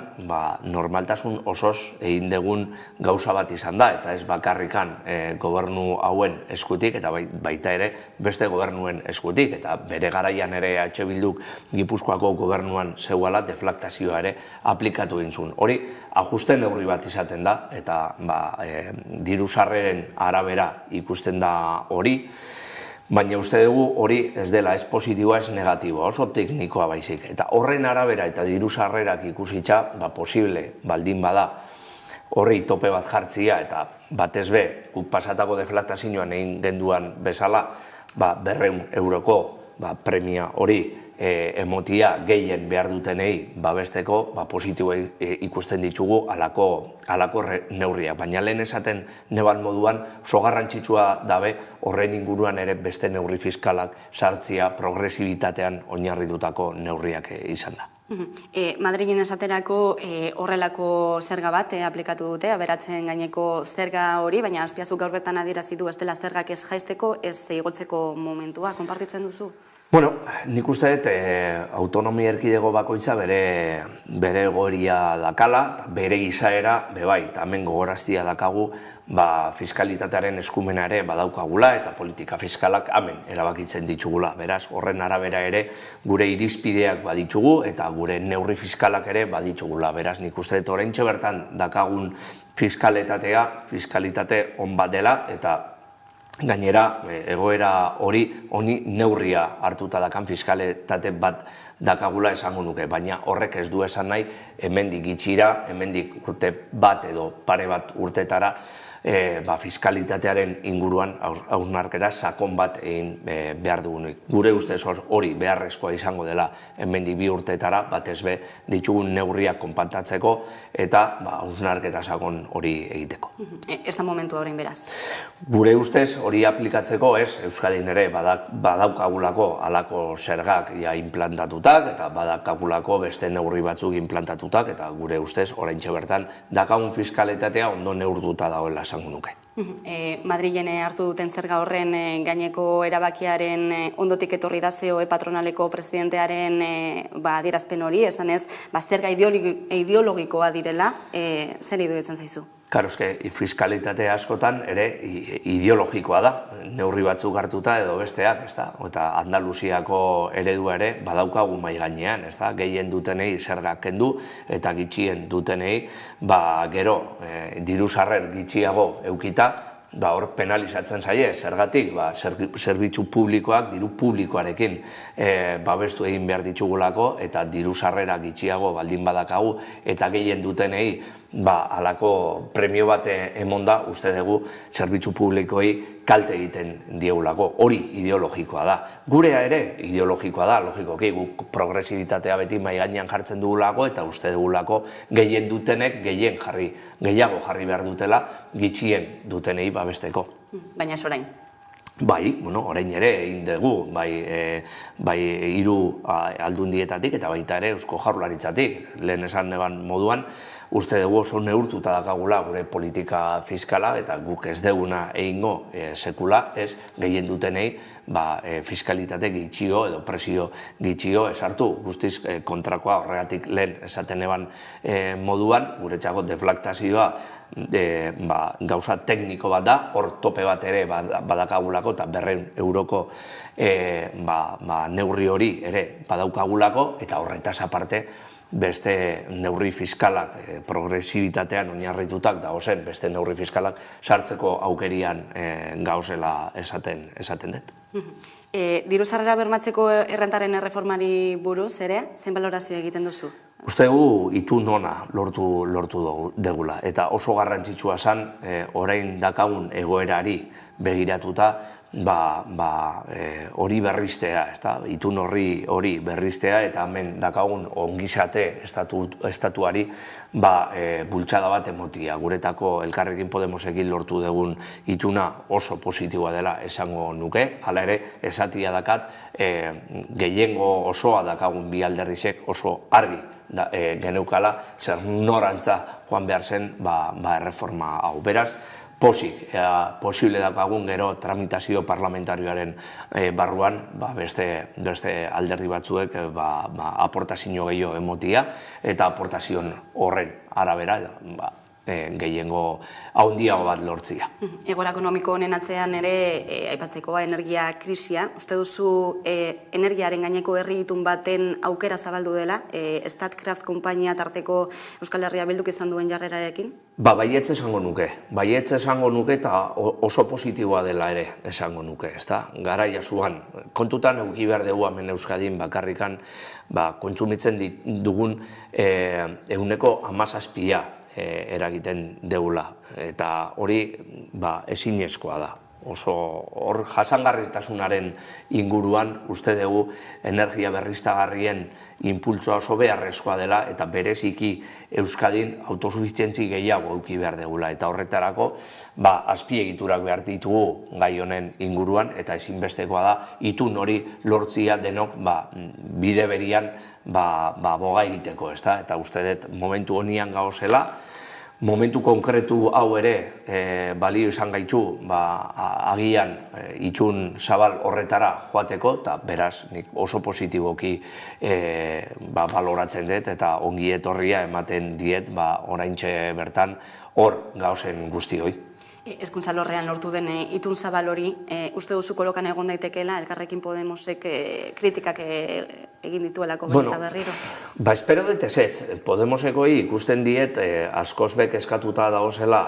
normaltasun osoz egin dugun gauza bat izan da, eta ez bakarrikan gobernu hauen eskutik, eta baita ere beste gobernuen eskutik, eta bere garaian ere EH Bilduk Gipuzkoako gobernuan zeuala deflaktazioa ere aplikatu gintzun. Hori, ajuste neurri bat izaten da, eta diru sarreren arabera ikusten da hori, baina uste dugu hori ez dela ez positiboa ez negatiboa, oso teknikoa baizik. Eta horren arabera eta diru sarrerak ikusitza, posible baldin bada horri tope bat jartzia, eta batez be, guk pasatako deflaktazioan egin genduan bezala, 200 euroko premia hori emotia gehien behar dutenei babesteko, positiboa ikusten ditugu alako neurriak. Baina lehen esaten neban moduan, oso garrantzitsua dabe horren inguruan ere beste neurri fiskalak sartzia progresibitatean oinarritutako neurriak izan da. Madrilen esaterako horrelako zerga bat aplikatu dute, aberatzen gaineko zerga hori, baina Azpiazuk gaur bertan adierazi du ez dela zergak ez jaisteko, ez igotzeko momentua, konpartitzen duzu? Bueno, nik uste dut autonomia erkidego bakoitza bere egoeria dakala, bere izaera, bai, eta hemen gogoraztia dakagu, fiskalitatearen eskumena ere badaukagula eta politika fiskalak hemen erabakitzen ditugula. Beraz, horren arabera ere gure irizpideak baditugu eta gure neurri fiskalak ere baditugula. Beraz, nik uste dut oraintxe bertan dakagun fiskalitate on bat dela eta gainera, egoera honi neurria hartuta dakan fiskalitate bat dakagula esango nuke, baina horrek ez du esan nahi hemendik gitxira, hemendik urte bat edo pare bat urtetara fiskalitatearen inguruan hausnarketa sakon bat egin behar dugunik. Gure ustez hori beharrezkoa izango dela hemendik 2 urtetara, batez be ditugun neurriak konpantatzeko eta hausnarketa sakon hori egiteko. Ez da momentua orain beraz. Gure ustez hori aplikatzeko ez, Euskadin ere badaukagulako alako zergak implantatutak eta badakagulako beste neurri batzuk implantatutak eta gure ustez oraintxe bertan dakagun fiskalitatea ondo neurtuta dagoela esango nuke. Madrilen hartu duten zerga horren gaineko erabakiaren ondotik etorri da COE patronaleko presidentearen adierazpen hori, esanez, zerga ideologikoa direla, zer iruditzen zaizu? Karo, fiskalitate askotan ere ideologikoa da, neurri batzuk hartuta edo besteak, eta Andaluziako eredua ere badaukagu mai gainean, gehien dutenei zergak kendu eta gitxien dutenei, gero diru sarrer gitxiago eukita, hor penalizatzen zaie, zergatik, zerbitzu publikoak diru publikoarekin babestu egin behar ditugulako eta diru sarrera gitxiago baldin badakagu eta gehien dutenei alako premio bat emonda, uste dugu, zerbitzu publikoei kalte egiten diegulako. Hori ideologikoa da. Gurea ere ideologikoa da, logikoki, guk progresibitatea beti mai gainean jartzen dugulako eta uste dugulako gehien dutenek gehiago jarri behar dutela gitxien dutenei babesteko. Baina ez orain? Bai, orain ere egin dugu, bai 3 aldundietatik eta baita ere Eusko Jaurlaritzatik, lehen esan neban moduan, uste dugu oso neurtuta dakagula gure politika fiskala eta guk ez deguna egingo sekula, ez gehien dutenei fiskalitate gitxio edo presio gitxio esartu, guztiz kontrakoa horregatik lehen esaten eban moduan, guretzako deflaktazioa gauza tekniko bat da, hor tope bat ere badakagulako eta 200 euroko neurri hori ere badaukagulako eta horretaz aparte beste neurri fiskalak progresibitatean oinarritutak dagozen, beste neurri fiskalak sartzeko aukerian gauzela esaten dut. Diru sarrera bermatzeko errentaren erreformari buruz ere, zein balorazio egiten duzu? Uste gu itun ona lortu degula eta oso garrantzitsua zen orain dakagun egoerari begiratuta hori berriztea, itun hori berriztea eta hemen dakagun ongizate estatuari bultzada bat emotia. Guretako Elkarrekin Podemosekin lortu dugun ituna oso positiboa dela esango nuke, hala ere esatia dakat gehiengo osoa dakagun bi alderrizek oso argi geneukala zer norantza joan behar zen erreforma hau. Beraz, pozik, posible daukagun gero tramitazio parlamentarioaren barruan beste alderdi batzuek aportazio gehiago emotia eta aportazioen horren arabera gehiengo handiago bat lortzia. Egoera ekonomiko honen atzean ere aipatzekoa energia krisia. Uste duzu energiaren gaineko herri itun baten aukera zabaldu dela, Statkraft konpainia tarteko Euskal Herria Bilduk izan duen jarrerarekin? Baietz esango nuke eta oso positiboa dela ere esango nuke, ezta? Garaia zuan, kontutan eduki behar dugu hemen Euskadin bakarrikan kontsumitzen dugun 17% eragiten deula, eta hori ezinezkoa da. Oso hor jasangarritasunaren inguruan uste dugu energia berriztagarrien inpultsoa oso beharrezkoa dela eta bereziki Euskadin autosufizientzi gehiago eduki behar degula eta horretarako azpiegiturak behar ditugu gai honen inguruan eta ezinbestekoa da itun hori lortzia denok bide berian boga egiteko, eta uste dut momentu honian gauzela. Momentu konkretu hau ere balio izan gaitu agian itun zabal horretara joateko eta beraz nik oso positiboki baloratzen dut eta ongi etorria ematen diet oraintxe bertan hor gauzen guztioi. Hezkuntza alorrean lortu den itun zabal hori, uste duzu kolokan egon daitekeela, Elkarrekin Podemosek kritikak egin dituelako eta berriro? Espero dut ezetz, Podemosekoi ikusten diet askozbek eskatuta dagoela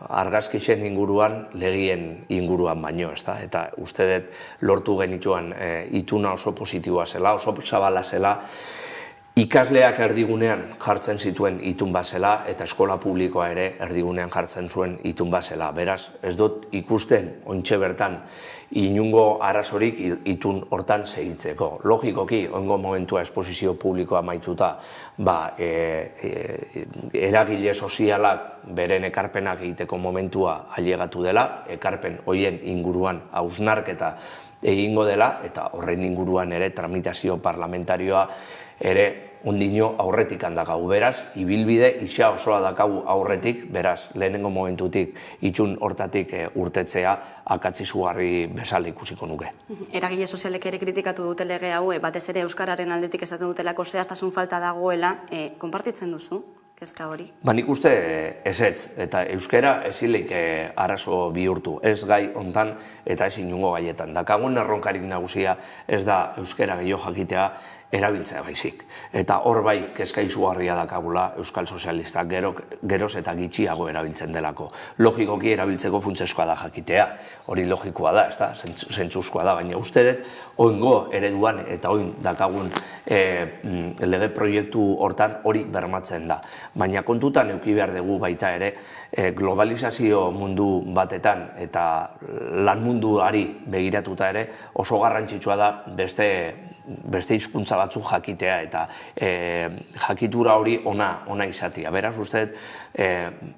argazkixen inguruan, legien inguruan baino, eta uste dut lortu genituan ituna oso positiboa zela, oso zabala zela, ikasleak erdigunean jartzen zituen itun bazela eta eskola publikoa ere erdigunean jartzen zuen itun bazela. Beraz, ez dut ikusten ointxe bertan inungo arazorik itun hortan segitzeko. Logikoki, ongo momentua esposizio publikoa maituta, eragile sozialak beren ekarpenak egiteko momentua ailegatu dela, ekarpen hoien inguruan hausnarketa egingo dela eta horren inguruan ere tramitazio parlamentarioa ere ondino aurretik handakagu. Beraz, ibilbide isa osoa dakagu aurretik, beraz, lehenengo momentutik itun hortatik urtetzea akatzizugarri bezala ikusiko nuke. Eragile sozialek ere kritikatu dute lege hau, batez ere Euskararen aldetik esaten dutelako zehaztasun falta dagoela, konpartitzen duzu? Kezka hori? Nik uste ezetz, eta euskara ezileik arazo bihurtu, ez gai hontan eta ez inungo gaietan. Dakagun erronkarik nagusia ez da euskara gehiago jakitea erabiltzea baizik. Eta hor bai kezka izugarria dakagula Euskal Sozialistak geroz eta gitxiago erabiltzen delako. Logikoki erabiltzeko funtseskoa da jakitea, hori logikoa da, zentzuzkoa da, baina uste dut oingo ereduan eta oin dakagun lege proiektu hortan hori bermatzen da. Baina kontutan eduki behar dugu baita ere globalizazio mundu batetan eta lan munduari begiratuta ere oso garrantzitsua da beste hizkuntza batzuk jakitea eta jakitura hori ona izatea. Beraz, uste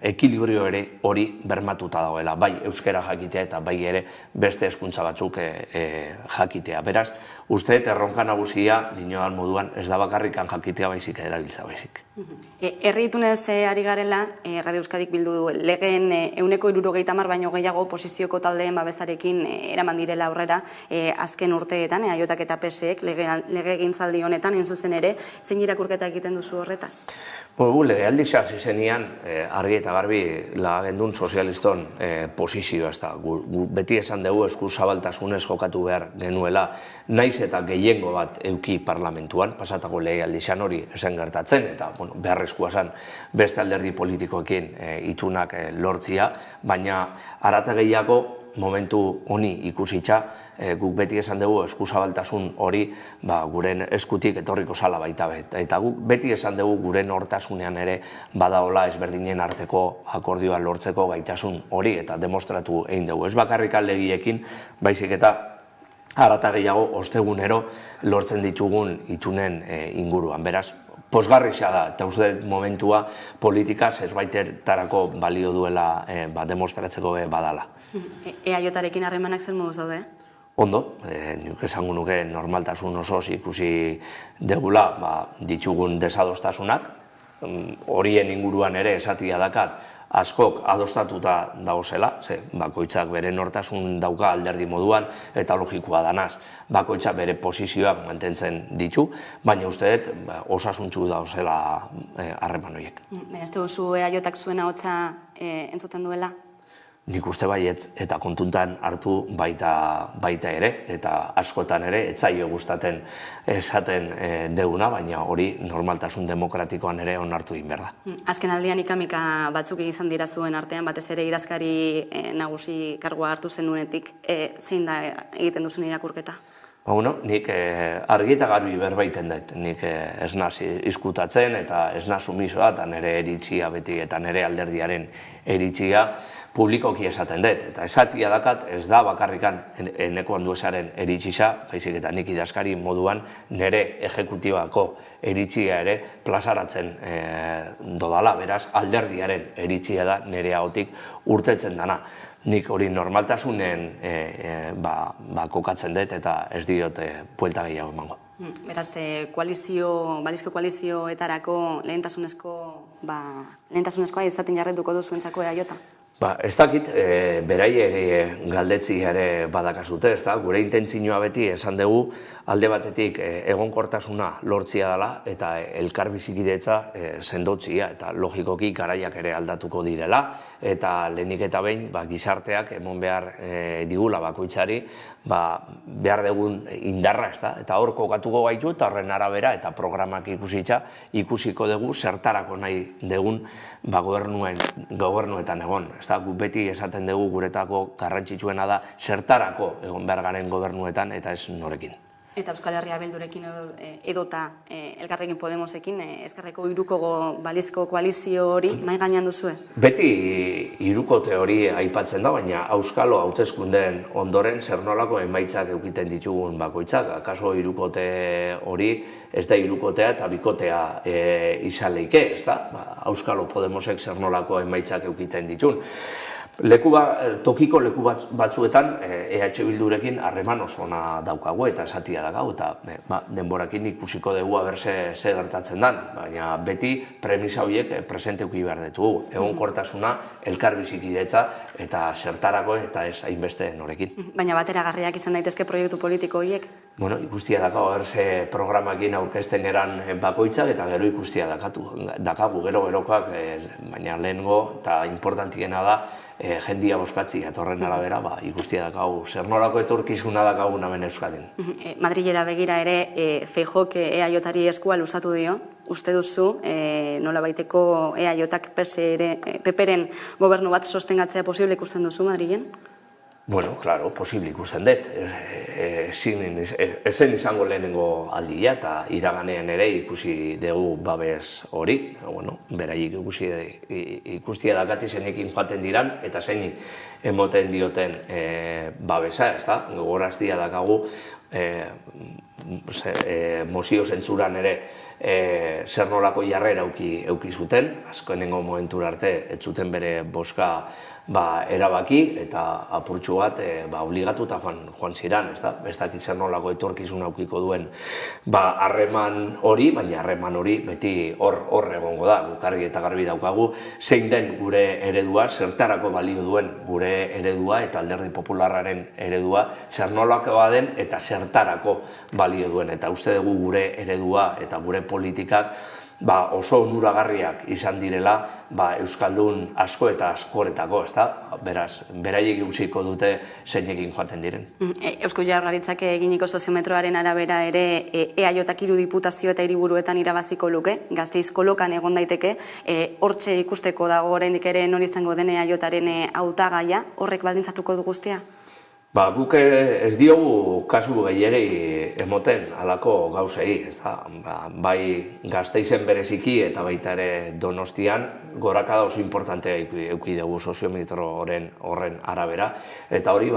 ekilibrio ere hori bermatuta dagoela, bai euskara jakitea eta bai ere beste hizkuntza batzuk jakitea. Beraz, uste erronka nagusia dinoan moduan ez da bakarrikan jakitea baizik erabiltza baizik. Herri itunez ari garela, Radio Euskadik bildu du legeen 170 baino gehiago oposizioko taldeen babesarekin eraman direla aurrera azken urteetan, EAJak eta PSek legegintzaldi honetan zuzen ere, zein irakurketa egiten duzu horretaz? Legealdi hasi zenean argi eta garbi lagendun sozialiston posizioa ez da. Beti esan dugu eskuzabaltasunez jokatu behar genuela, naiz eta gehiengo bat euki parlamentuan, pasatako legealdizan hori esen gertatzen, eta beharrezkoa zen beste alderdi politikoekin itunak lortzia, baina arata gehiago momentu honi ikusitza, guk beti esan dugu eskuzabaltasun hori guren eskutik etorriko zala baita bet. Eta guk beti esan dugu guren hortasunean ere badaola ezberdinen arteko akordioa lortzeko gaitasun hori eta demostratu egin dugu. Ez bakarrik aldegiekin, baizik eta arata gehiago ostegunero lortzen ditugun itunen inguruan. Beraz, pozgarria da, eta uste momentua politika zerbaitetarako balio duela demostratzeko badala. EAJarekin harremanak zer moduz daude? Ondo, nik esango nuke normaltasun osoz ikusi degula ditugun desadostasunak, horien inguruan ere esatia dakat askok adostatuta dauzela, bakoitzak bere nortasun dauka alderdi moduan eta logikoa danaz. Bakoitzak bere posizioak mantentzen ditu, baina uste dut osasuntsu dauzela harreman horiek. Ez duzu EAJak zuen ahotsa entzuten duela? Nik uste baietz eta kontuntan hartu baita ere, eta askotan ere, etzaio gustaten esaten deuna, baina hori normaltasun demokratikoan ere onartu egin behar da. Azken aldian ikamika batzuk izan dira zuen artean, batez ere idazkari nagusi kargoa hartu zenuenetik, zein da egiten duzun irakurketa? Nik argi eta garbi berbaiten dut, nik ez naz izkutatzen eta ez naz sumisoa eta nire eritzia beti eta nire alderdiaren eritzia publikoki esaten dut. Eta esatia dakat ez da bakarrikan Eneko Anduezaren eritzisa, baizik eta nik idazkari moduan nire ejekutibako eritzia ere plazaratzen dodala, beraz alderdiaren eritzia da nire ahotik urtetzen dana. Nik hori normaltasunen kokatzen dut eta ez diot buelta gehiago emango. Beraz, balizko koalizioetarako lehentasunezkoa izaten jarretuko duzuentzako EAJ? Ez dakit, berai ere galdetzi ere badakazute, ez da? Gure intentzioa beti esan dugu alde batetik egonkortasuna lortzia dela eta elkar bizikidetza sendotzia eta logikoki garaiak ere aldatuko direla eta lehenik eta behin gizarteak emon behar digula bakoitzari behar dugun indarra, ez da? Eta hor kokatuko gaitu eta horren arabera eta programak ikusiko dugu zertarako nahi dugun gobernuetan egon. Gu beti esaten dugu guretako garrantzitsuena da zertarako egon behar garen gobernuetan eta ez norekin. Eta Euskal Herria Bildurekin edota Elkarrekin Podemosekin Ezkerreko hiruko balizko koalizio hori mahai gainean duzue? Beti hirukote hori aipatzen da, baina auskalo hauteskundeen ondoren zer nolako emaitzak eukiten ditugun bakoitzak. Akaso hirukote hori ez da hirukotea eta bikotea izaleike, ez da? Auskalo Podemosek zer nolako emaitzak eukiten ditun. Tokiko leku batzuetan EH Bildurekin harreman oso ona daukagu eta esatia daukagu eta denborakin ikusiko dugu aber ze gertatzen den, baina beti premisa horiek presente eduki behar ditugu. Egonkortasuna, elkar bizikidetza eta zertarako eta ez hainbeste norekin. Baina bateragarriak izan daitezke proiektu politiko horiek? Ikustia dakau, aber ze programakin aurkezten geran bakoitzak eta gero ikustia dakagu, gero-gerokoak, baina lehengo eta importantiena da jendia boskatzi eta horren arabera ikustia dakau, zer nolako etorkizuna dakau hemen Euskadin. Madrilera begira ere Feijóok EAJari eskua luzatu dio, uste duzu nola baiteko EAJak PP-ren gobernu bat sostengatzea posible ikusten duzu Madrilen? Bueno, claro, posible ikusten dut. Ezen izango lehenengo aldia eta iraganean ere ikusi dugu babes hori. Beraiek ikustia dakati zeinekin joaten diran eta zeinik emoten dioten babesa, ez da? Gogoraztia dakagu mozio zentzuran ere zer nolako jarrera euki zuten, azkenengo momentura arte ez zuten bere boska erabaki eta apurtxo bat obligatuta joan ziran, ez dakit zer nolako etorkizun aukiko duen harreman hori, baina harreman hori beti hor egongo da, gukarri eta garbi daukagu, zein den gure eredua, zertarako balio duen gure eredua eta Alderdi Popularraren eredua, zer nolakoa den eta zertarako balio duen, eta uste dugu gure eredua eta gure politikak oso onuragarriak izan direla Euskaldun asko eta askoretako, ez da? Beraz, beraiek ikusiko dute zeinekin joaten diren. Eusko Jaurlaritzak eginiko soziometroaren arabera ere EAJak 3 diputazio eta hiriburuetan irabaziko luke, Gasteiz kolokan egon daiteke, hortxe ikusteko dago oraindik ere nor izango den EAJaren hautagaia, horrek baldintzatuko du guztia? Guk ez diogu kasu gehiagei emoten halako gauzei, ez da? Bai Gasteizen bereziki eta baita ere Donostian gorakada oso importantea eduki dugu soziometro horren arabera, eta hori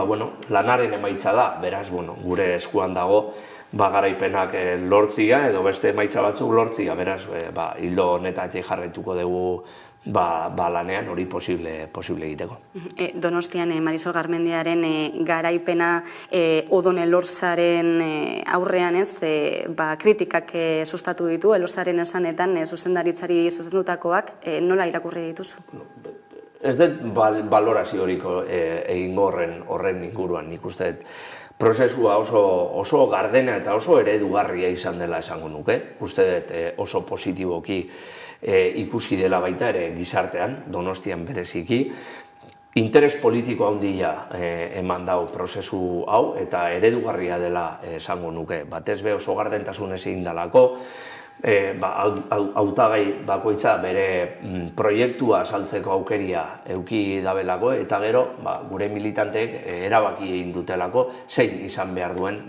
lanaren emaitza da, beraz gure eskuan dago garaipenak lortzia edo beste emaitza batzuk lortzia, beraz hildo honetatik jarraituko dugu lanean hori posible egiteko. Donostian Marisol Garmendiaren garaipena Odon Elorzaren aurrean kritikak sustatu ditu, Elorzaren esanetan zuzendaritzari zuzendutakoak, nola irakurri dituzu? Ez dut balorazio horiko egingo horren inguruan, nik uste prozesua oso gardena eta oso eredugarria izan dela esango nuke. Uste dut oso positiboki ikusi dela baita ere gizartean, Donostian bereziki. Interes politiko handia eman dau prozesu hau eta eredugarria dela esango nuke. Batez be oso gardentasun ezin dalako, hautagai bakoitza bere proiektua saltzeko aukeria eduki dabelako eta gero gure militanteek erabaki egin dutelako zein izan behar duen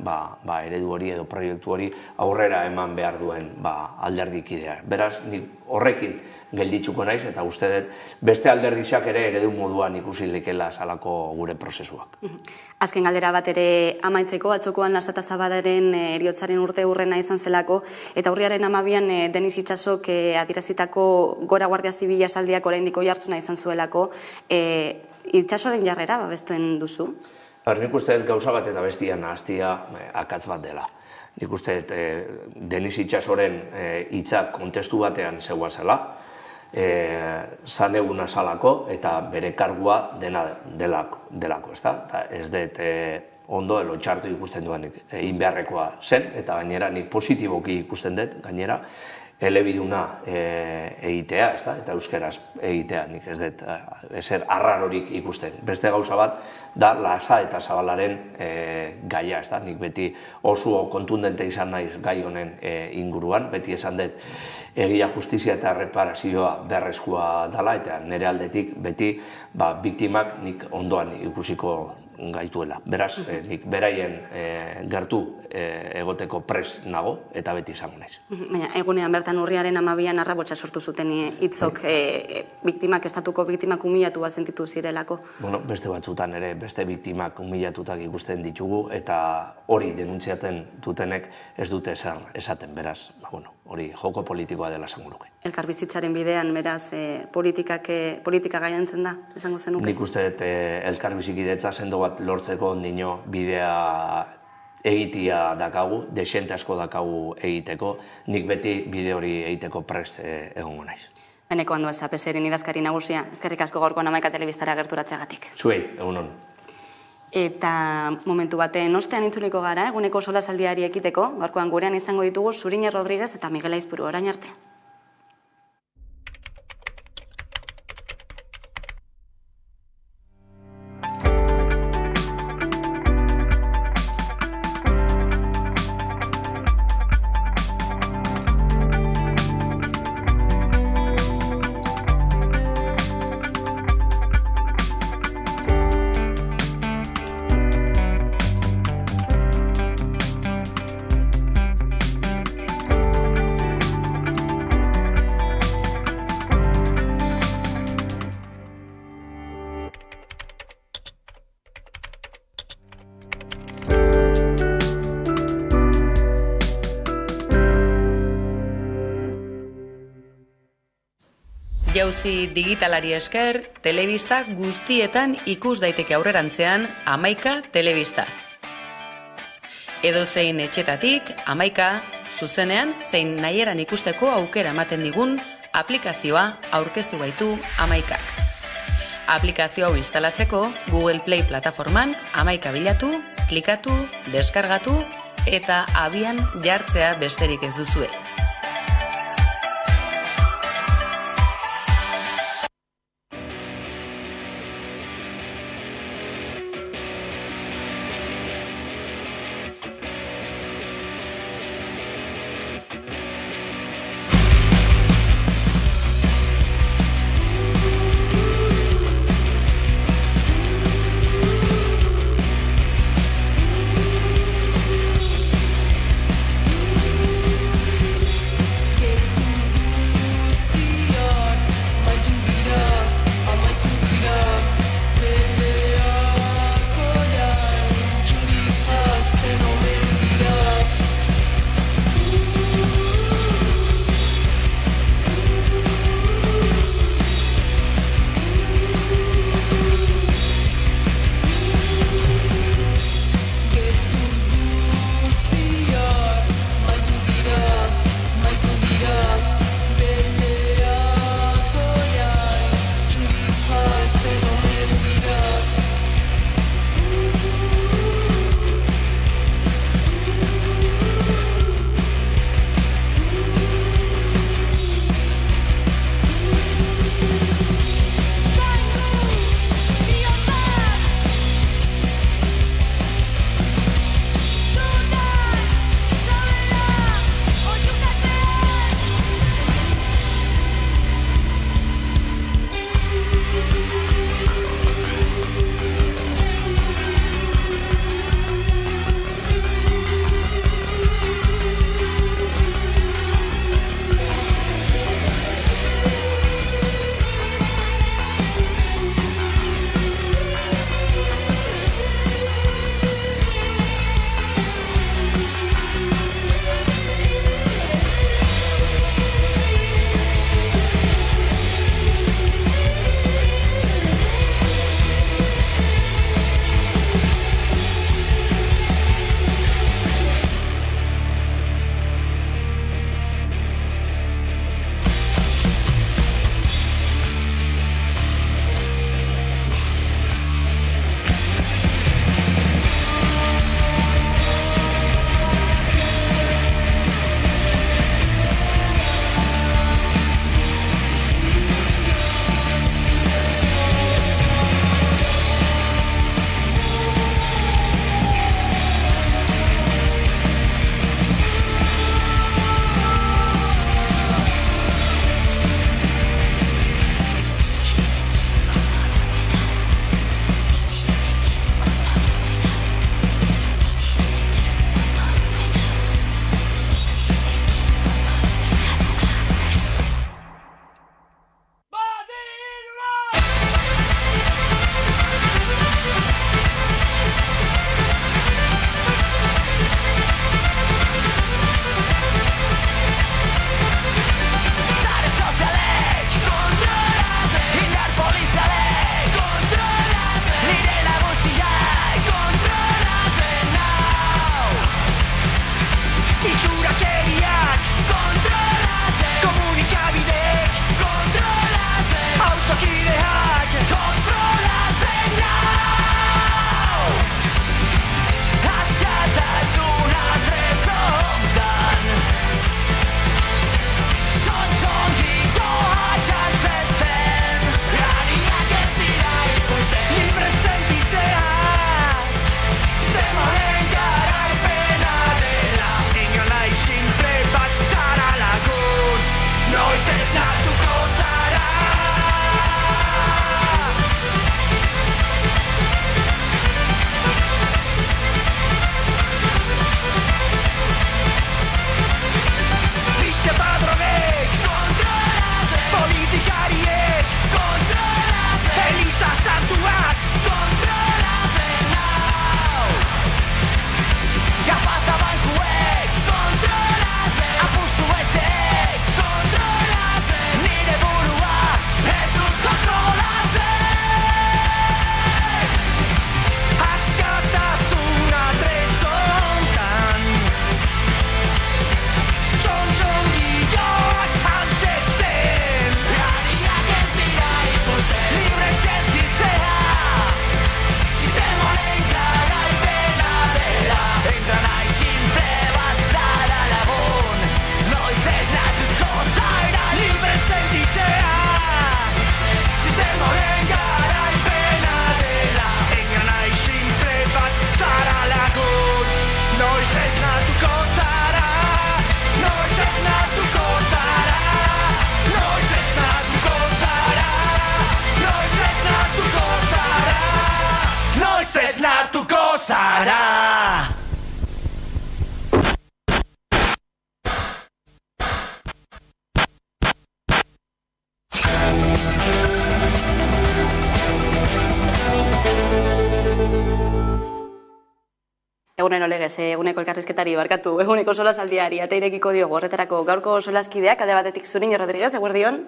eredu hori edo proiektu hori aurrera eman behar duen alderdikidea. Beraz, horrekin geldituko naiz eta uste dut beste alderdixak ere eredu moduan ikusi lekela salako gure prozesuak. Azken galdera bat ere amaitzeko, atzokoan Lasata Zabalaren heriotzaren urte hurrena izan zelako, eta urriaren 12an Denis Itsasok adierazitako Gora Guardia Zibila esaldiak oraindik oihartzuna izan zuelako, Itsasoren jarrera babestuen duzu? Nik uste dut gauza bat eta bestia nahaztia akatz bat dela. Nik uste dut Denis Itsasoren hitzak kontestu batean zegoazela, zan eguna salako eta bere kargua dena delako, ez dut ondo elo txartu ikusten duanik egin beharrekoa zen, eta gainera nik positiboki ikusten dut, gainera elebiduna egitea, eta euskeraz egitea, nik ez dut ezer arrarorik ikusten. Beste gauza bat, da Lasa eta Zabalaren gaia, nik beti oso kontundente izan naiz gai honen inguruan, beti esan dut egia, justizia eta reparazioa beharrezkoa dela, eta nire aldetik beti biktimak nik ondoan ikusiko gaituela. Beraz, nik beraien gertu egoteko pres nago eta beti izango naiz. Baina, egunean bertan urriaren 12an arrabotsa sortu zuten hitzok biktimak, estatuko biktimak humilatu sentitu zirelako. Beste batzutan ere, beste biktimak humilatutak ikusten ditugu eta hori denuntziaten dutenek ez dute esaten, beraz, hori joko politikoa dela esango nuke. Elkarbizitzaren bidean, beraz, politika gaiantzen da, esango zenuke? Nik uste dut elkarbizikidetza sendo bat lortzeko ondino bidea egitea dakagu, desente asko dakagu egiteko, nik beti bide hori egiteko prest egongo naiz. Beneko handu ez APSren idazkari nagusia, ezkerrik asko gaurkoan Amaika Telebistara gerturatzeagatik. Zuei, egunon. Eta momentu baten ostean itzuliko gara, eguneko solasaldiari ekiteko, gaurkoan gurean izango ditugu Zuriñe Rodríguez eta Miguel Aizpuru, orain arte. Jauzi digitalari esker, telebista guztietan ikus daiteke aurrerantzean Amaika Telebista. Edozein etxetatik, Amaika, zuzenean zein nahieran ikusteko aukera ematen digun aplikazioa aurkeztu baitu Amaikak. Aplikazio hau instalatzeko Google Play plataforman Amaika bilatu, klikatu, deskargatu eta abian jartzea besterik ez duzue. esnatuko zara. Egunero legez, eguneko elkarrizketari barkatu, eguneko solasaldiari eta irekiko diogu horretarako gaurko solaskideak, alde batetik Zuriño Rodríguez, eguerdion,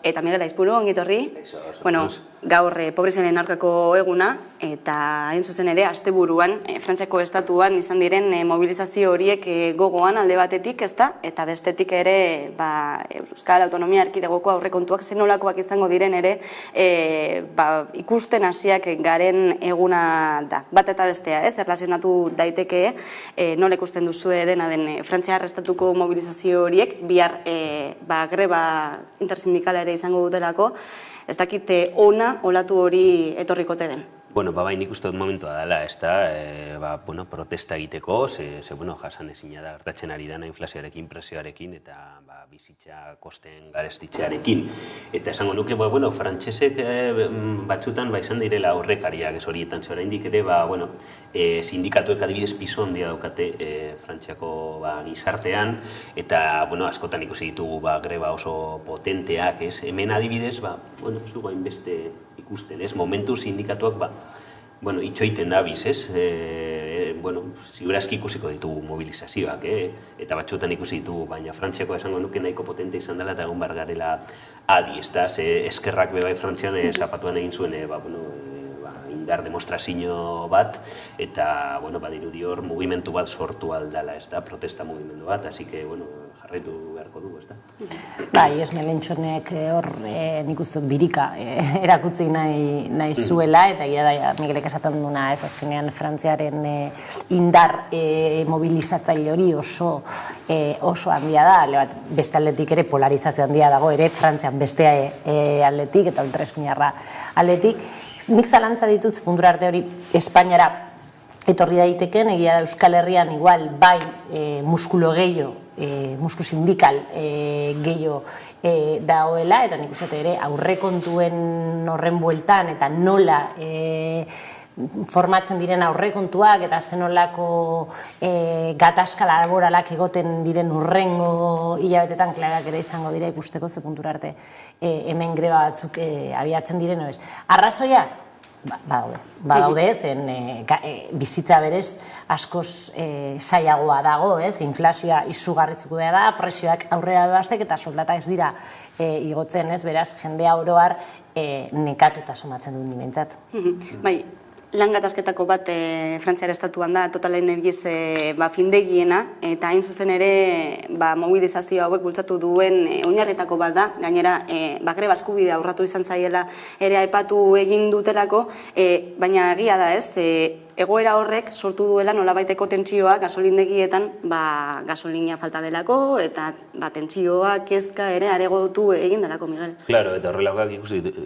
eta Miguel Aizpuru, ongitorri. Bueno, gaur pobreziaren aurkako eguna, eta hain zuzen ere, asteburuan, Frantziako estatuan izan diren mobilizazio horiek gogoan alde batetik, ezta? Eta bestetik ere, Euskal Autonomia Erkidegoko aurrekontuak zenolakoak izango diren ere, ikusten hasiak garen eguna da. Bat eta bestea, ez? Erlazionatu daiteke, nola ikusten duzue dena den Frantziar estatuko mobilizazio horiek, bihar greba intersindikala ere izango dutelako, ez dakite ona olatu hori etorrikote den. Bueno, bai, nik uste dut momentua dela, ez da, protesta egiteko, jasan ezina da gertatzen ari dena inflazioarekin, presioarekin, eta bizitza kosten garestitzearekin. Eta esango nuke, frantsesek batzutan izan direla horrekariak, ez horietan, ze oraindik ere, sindikatuek adibidez piso handia daukate Frantziako gizartean, eta askotan ikusi ditugu greba oso potenteak, ez, hemen adibidez, ez dugu hainbeste ikusten, ez, momentu sindikatuak, itxoiten da biz, ez, ziurazki ikusiko ditugu mobilizazioak, eta batzuetan ikusi ditugu, baina Frantziako esango nuke nahiko potente izan dela, eta egon bar garela adi, ez da, eskerrak bebai Frantzian zapatuan egin zuen, indar demostrazio bat, eta, badirudi hor mugimendu bat sortu aldala, ez da, protesta mugimendu bat, así que, jarraitu beharko dugu, ez da. Bai, Esmelentxonek hor nik uste birika erakutzi nahi zuela, eta gira da, Miguelek esaten duna, ez azkenean Frantziaren indar mobilizatzaile hori oso handia da, beste aldetik ere polarizazio handia dago, ere Frantzian beste aldetik eta ultraeskuinarra aldetik. Nik zalantza dituz, puntura arte hori Espainiara etorri daiteken, egia da Euskal Herrian igual bai muskulo gehiago, musku sindikal gehiago dagoela, eta nik uste ere aurrekontuen horren bueltan eta nola formatzen diren aurrekontuak eta zenolako gatazka laboralak egoten diren urrengo hilabetetan klabeak ere izango dira ikusteko ze puntura arte hemen greba batzuk abiatzen diren, ez. Arrazoiak? Badaude, zen bizitza berez askoz zailagoa dago, inflazioa izugarritzuko da, presioak aurrera doaztek eta soldata ez dira igotzen, beraz, jendea oroar nekatuta somatzen dut nimentzat. Bai, lan gatazketako bat Frantziar estatuan da, Total Energiz findegiena, eta hain zuzen ere mobilizazio hauek bultzatu duen oinarritako bat da, gainera greba eskubidea urratu izan zaiela ere aipatu egin dutelako, baina egia da ez, egoera horrek sortu duela nolabaiteko tentsioa gasolindegietan gasolina falta delako eta tentsioa kezka ere aregotu egin delako, Miguel. Claro, eta horrelakoak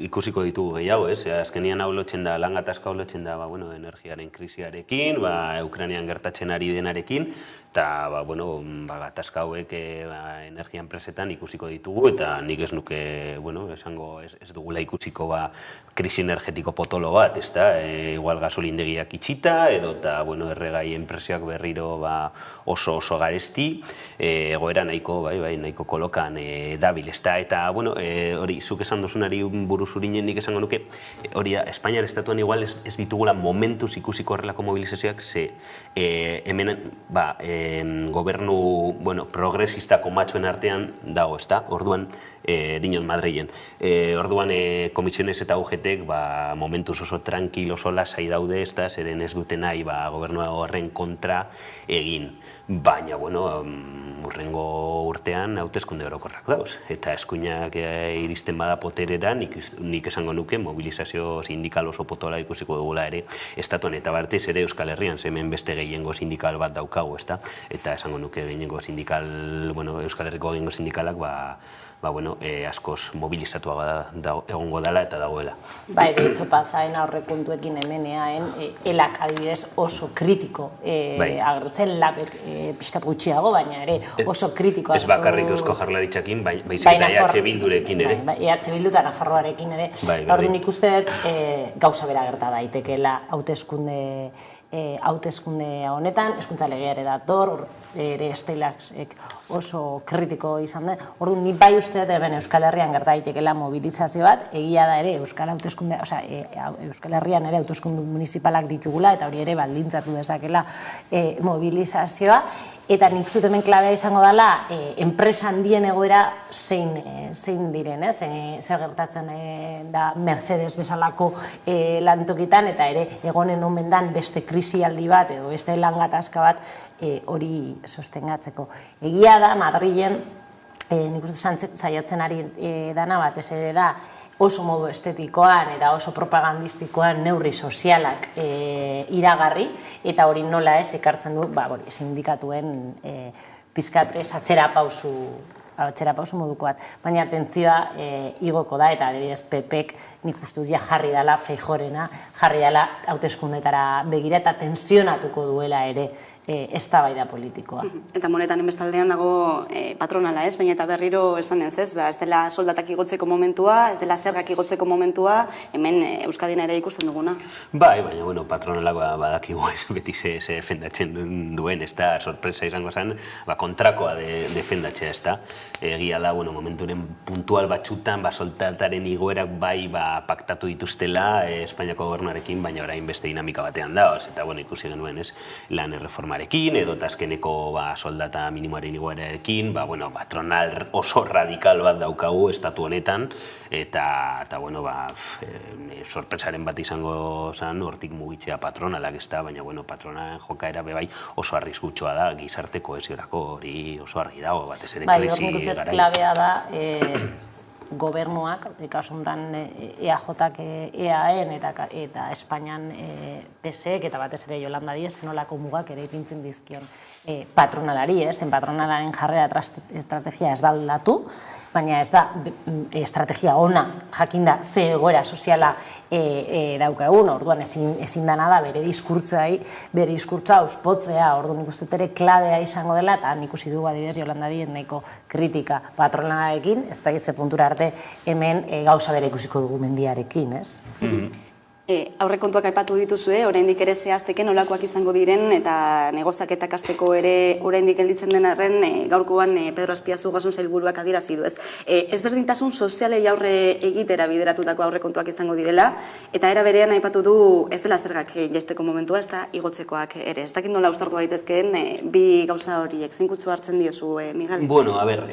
ikusiko ditugu gehiago, ez? Azkenian hau lotzen da, lan gatazka hau lotzen da energiaren krisiarekin, Ukrainian gertatzen ari denarekin, eta gatazka hauek energia enpresetan ikusiko ditugu, eta nik ez nuke, esango ez dugula ikusiko krisi energetiko potolo bat, ez da, igual gasolindegiak itxita, edo eta erregai enpresiak berriro oso garesti, egoera nahiko kolokan dabil, ez da, eta hori, zuk esan duzunari buruz urinen nik esango nuke, hori da, Espainiar estatuan igual ez ditugula momentuz ikusiko horrelako mobilizazioak, ze hemen gobernu progresistako matxoen artean dago, ez da, orduan dinot Madrilen. Orduan komisiones eta UGTek momentuz oso tranquil, oso lasai daude, ez da, zeren ez dute nahi gobernua horren kontra egin. Baina, urrengo urtean hauteskunde orokorrak dauz. Eta eskuinak iristen bada poterera, nik esango nuke mobilizazio sindikal oso potola ikusiko dugula ere estatuan eta bartez ere Euskal Herrian, hemen beste gehiengo sindikal bat daukagu, ez da. eta esango nuke gehiengo sindikal, Euskal Herriko gehiengo sindikalak, askoz mobilizatuaga egongo dela eta dagoela. Bai, de hecho, pasaen aurrekontuekin hemenean, elak adibidez oso kritiko agertzen, labek pixkat gutxiago, baina ere oso kritiko. Ez bakarrik Eusko Jaurlaritzakin, baizik eta EH Bildurekin ere. EH Bildu eta Nafarroarekin ere. Orduan nik uste dut gauza bera gerta daitekeela hauteskunde honetan, hezkuntza legea ere dator, ere Estelak oso kritiko izan da. Orduan, ni bai uste dut hemen Euskal Herrian gerta daitekeela mobilizazio bat, egia da ere Euskal Herrian ere hauteskunde municipalak ditugula, eta hori ere baldintzatu dezakela mobilizazioa, eta nik uste hemen klabea izango dela enpresa handien egoera zein diren, zer gertatzen da Mercedes bezalako lantokitan, eta ere egonen omen dan beste krisialdi bat, edo beste lan gatazka bat hori sostengatzeko. Egia da, Madrilen, nik uste saiatzen ari dana bat, ez ere da, oso modu estetikoan eta oso propagandistikoan neurri sozialak iragarri, eta hori nola ez ekartzen du sindikatuen pizkat ez atzera pausu moduko bat. Baina atentzioa igoko da, eta adibidez PPek nik uste dut jarri dela Feijorena, jarri dela hauteskundetara begira eta tensionatuko duela ere eztabaida politikoa. Eta monetan enbestaldean dago patronala ez, baina eta berriro esan ez, ez dela soldatak igotzeko momentua, ez dela zergak igotzeko momentua, hemen Euskadin ere ikusten duguna. Bai, baina patronalak badakigu ez beti ze defendatzen duen, ez da sorpresa izango zen, kontrakoa defendatzea, ez da. Egia da, momenturen puntual batxutan, soldataren igoerak bai paktatu dituztela Espainiako gobernuarekin, baina orain beste dinamika batean da, eta ikusi genuen ez, lan erreformarekin, edo azkeneko soldata minimoaren igoerarekin, patronal oso radikal bat daukagu estatu honetan, eta sorpresaren bat izango zen hortik mugitzea patronalak ez da, baina patronalen jokaera bai oso arriskutsoa da, gizarte kohesiorako hori oso argi dago, batez ere krisi garai. Klabea da gobernuak, kasu honetan EAJak EAen eta Espainian PSek eta batez ere Yolanda Díez zenolako mugak ere ipintzen dizkion patronalari, patronalaren jarrera estrategia ez da aldatu, baina ez da estrategia ona jakinda ze egoera soziala daukagun, orduan ezin dana da bere diskurtsoa auspotzea, orduan nik uste ere klabea izango dela, eta nik usi dugu adibidez Yolanda Díez nahiko kritika patronalarekin, ez da gitze puntura arte hemen gauza bere ikusiko dugu Mendiarekin, ez? Aurrekontuak aipatu dituzue, oraindik ere zehazteke nolakoak izango diren eta negoziaketak hasteko ere oraindik gelditzen den arren gaurkoan Pedro Azpiazu Ogasun Sailburuak adierazi du, ez? Ezberdintasun sozialei aurre egitera bideratutako aurrekontuak izango direla, eta era berean aipatu du ez dela zergak jaisteko momentua, ez da igotzekoak ere. Ez dakit nola uztartu daitezkeen bi gauza horiek, zein kutsu hartzen diozu, Miguel?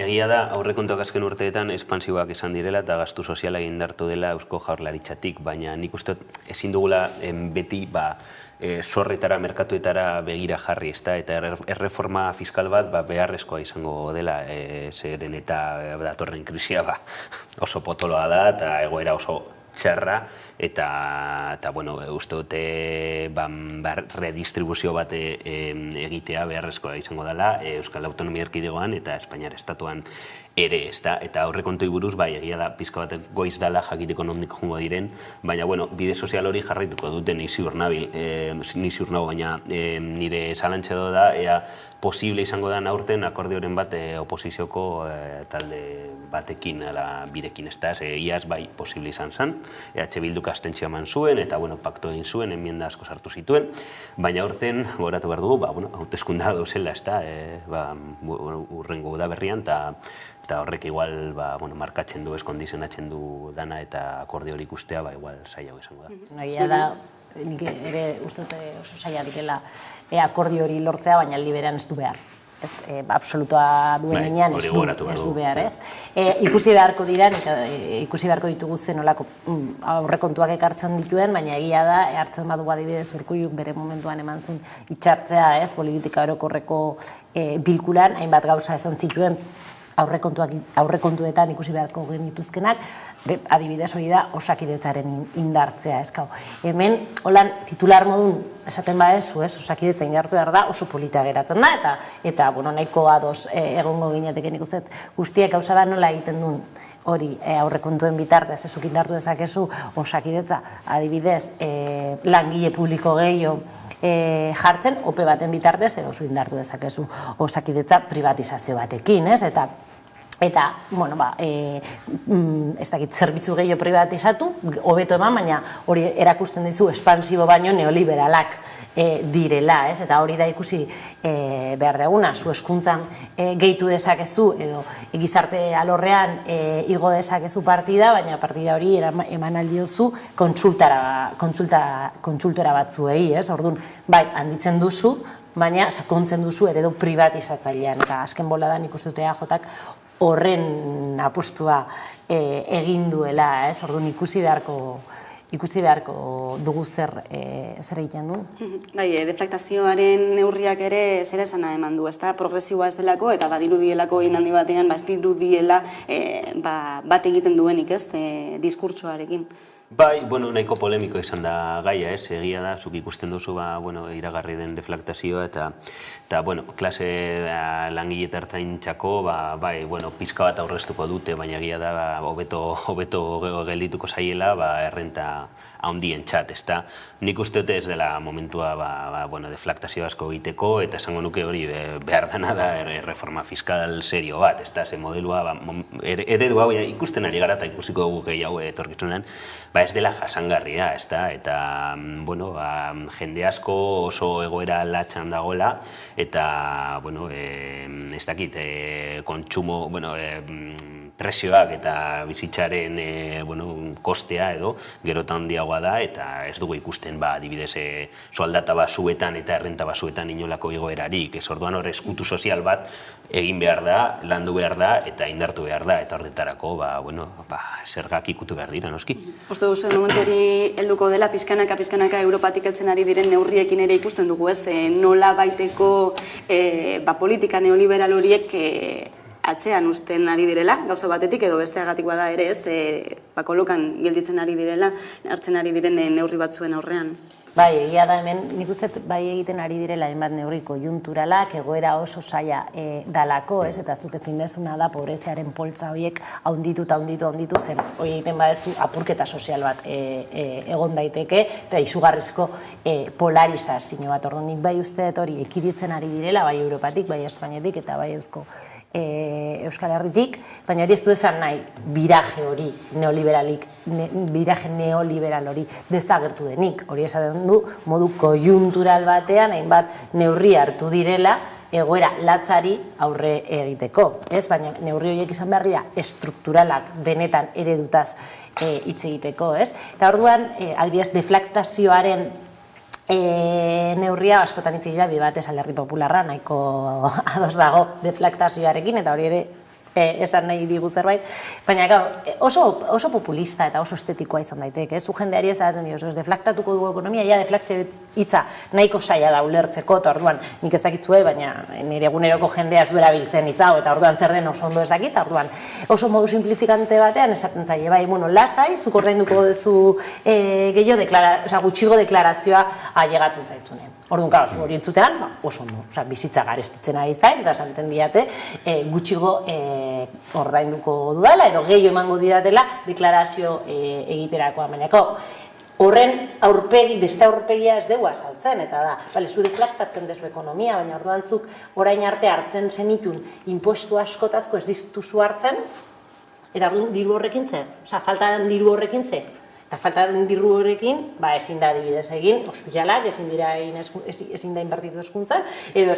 Egia da aurrekontuak azken urteetan espansiboak izan direla eta gastu soziala indartu dela Eusko Jaurlaritzatik, baina nik uste ezin dugula beti zorretara, merkatuetara begira jarri, eta erreforma fiskal bat beharrezkoa izango dela, zeren eta datorren krisia oso potoloa da eta egoera oso txarra, eta uste dute redistribuzio bat egitea beharrezkoa izango dela Euskal Autonomia Erkidegoan eta Espainiar Estatuan ere, eta aurrekontui buruz, egia da, pizka bat goiz dela jakiteko nondik jongo diren, baina, bide sozial hori jarraituko dute ni ziur nago, baina nire zalantxe da, ea posible izango da aurten akordioren bat oposizioko talde batekin, birekin, ez da, iaz bai posible izan zen, EH Bilduk abstentzioa eman zuen, eta, pakto egin zuen, enmienda asko sartu zituen, baina aurten, goratu behar dugu, hauteskundea dozela, ez da, urrengo udaberrian, eta horrek igual markatzen du, eskondizionatzen du dana eta akordio hori ikustea, igual zailago izango da. Nagia da, nik ere uste oso zaila dikela akordio hori lortzea, baina liberan ez du behar. Absolutua duen enean ez du behar, ez? Ikusi beharko ditugu zen olako aurrekontuak ekartzen dituen, baina egia da, hartzen badugu adibidez Urkulluk bere momentuan eman zuen itxartzea, ez? Politika orokorreko bilkulan, hainbat gauza esan zituen, aurrekontuetan ikusi beharko genituzkenak, adibidez hori da Osakidetzaren indartzea. Hemen, holan, titular modun esaten badezu, Osakidetza indartu behar da, oso polita geratzen da, eta nahiko ados egongo ginateke nik uste guztiek gauza da nola egiten duen hori aurrekontuen bitartez, ezuk indartu dezakezu Osakidetza, adibidez, langile publiko gehiago jartzen, ope baten bitartez, edo zu indartu dezakezu Osakidetza privatizazio batekin, eta, ez dakit, zerbitzu gehiago privatizatu, hobeto eman, baina hori erakusten dizu espansibo baino neoliberalak direla, eta hori da ikusi behar duguna, zu hezkuntzan gehitu dezakezu, edo gizarte alorrean igo dezakezu partida, baina partida hori eman aldiozu kontsultora batzuei, orduan, bai, handitzen duzu, baina sakontzen duzu eredu privatizatzailean, eta azken boladan ikusi dute EAJak horren apostua egin duela, orduan ikusi beharko dugu zer egiten du. Bai, deflaktazioaren neurriak ere zer esana eman du, progresiboa ez delako, eta badirudielako inaldi batean, ez dirudiela bat egiten duenik, diskurtsoarekin. Bai, nahiko polemiko izan da gaia, egia da, zuk ikusten duzu iragarri den deflaktazioa, eta klase langile eta ertzaintzako, pizka bat aurreztuko dute, baina egia da, hobeto geldituko zaiela, errenta handien txat, ezta. Nik uste dute ez dela momentua deflaktazio asko egiteko, eta esango nuke hori behar dena da reforma fiskal serio bat, ezta, ze modelua, eredua ikusten ari gara eta ikusiko dugu gehiago etorkizunean, ez dela jasangarria, ezta, eta, jende asko oso egoera latxan dagoela, eta, ez dakit, kontsumo, presioak eta bizitzaren kostea edo gerota handiagoa da, eta ez dugu ikusten adibidez soldata basuetan eta errenta basuetan inolako igoerarik, ez orduan hor eskutu sozial bat egin behar da, landu behar da eta indartu behar da, eta horretarako zergak ikutu behar dira, noski. Uste duzu, momentu hori helduko dela, pizkanaka Europatik heltzen ari diren neurriekin ere ikusten dugu, nola baiteko politika neoliberal horiek atzean usten ari direla, gauza batetik edo besteagatik bada ere kolokan gelditzen ari direla, hartzen ari diren neurri batzuen aurrean. Bai, egia da hemen, nik uste bai egiten ari direla hainbat neurri konjunturalak, egoera oso zaila dalako, eta zuk ezin dezuna da pobreziaren poltsa horiek haunditu zen, hori egiten badezu apurketa sozial bat egon daiteke, eta izugarrizko polarizazio bat, orduan nik bai uste dut hori ekiditzen ari direla, bai Europatik, bai Espainetik, eta bai Euskal Herritik, baina hori ez du ezan nahi biraje hori neoliberal hori dezagertu denik. Hori esaten du modu konjuntural batean hainbat neurri hartu direla egoera latzari aurre egiteko. Baina neurri horiek izan behar dira estrukturalak benetan eredutaz hitz egiteko. Eta orduan, adibidez, deflaktazioaren neurria askotan hitz egitea batez Alderdi Popularra nahiko ados dago deflaktazioarekin, eta hori ere esan nahi digu zerbait, baina oso populista eta oso estetikoa izan daiteke, zu jendeari ez daten diozu, deflaktatuko dugu ekonomia, deflakzio hitza nahiko saia da ulertzeko, eta orduan nik ez dakitzue, baina nire eguneroko jendea ez duela biltzen hitza, eta orduan zer den oso ondo ez dakit, orduan oso modu simplifikante batean esaten zaie, lasai, zuk ordainduko duzu gutxigo deklarazioa ailegatzen zaizunen. Orduan, hori entzutean, oso ondo, bizitza garestitzen ari zait, eta esaten diate gutxigo ordainduko dudala, edo gehiago emango didatela deklarazio egiterakoa. Horren beste aurpegia ez dugu azaltzen, eta da, zu deflaktatzen dezu ekonomia, baina orduan zuk orain arte hartzen zenitun impuestu askotazko ez dituzu hartzen, eta orduan diru horrekin ze, faltan diru horrekin ze. Eta faltaren diru horrekin, ezin da adibidez egin, ospitalak, ezin da inbertitu hezkuntzan, edo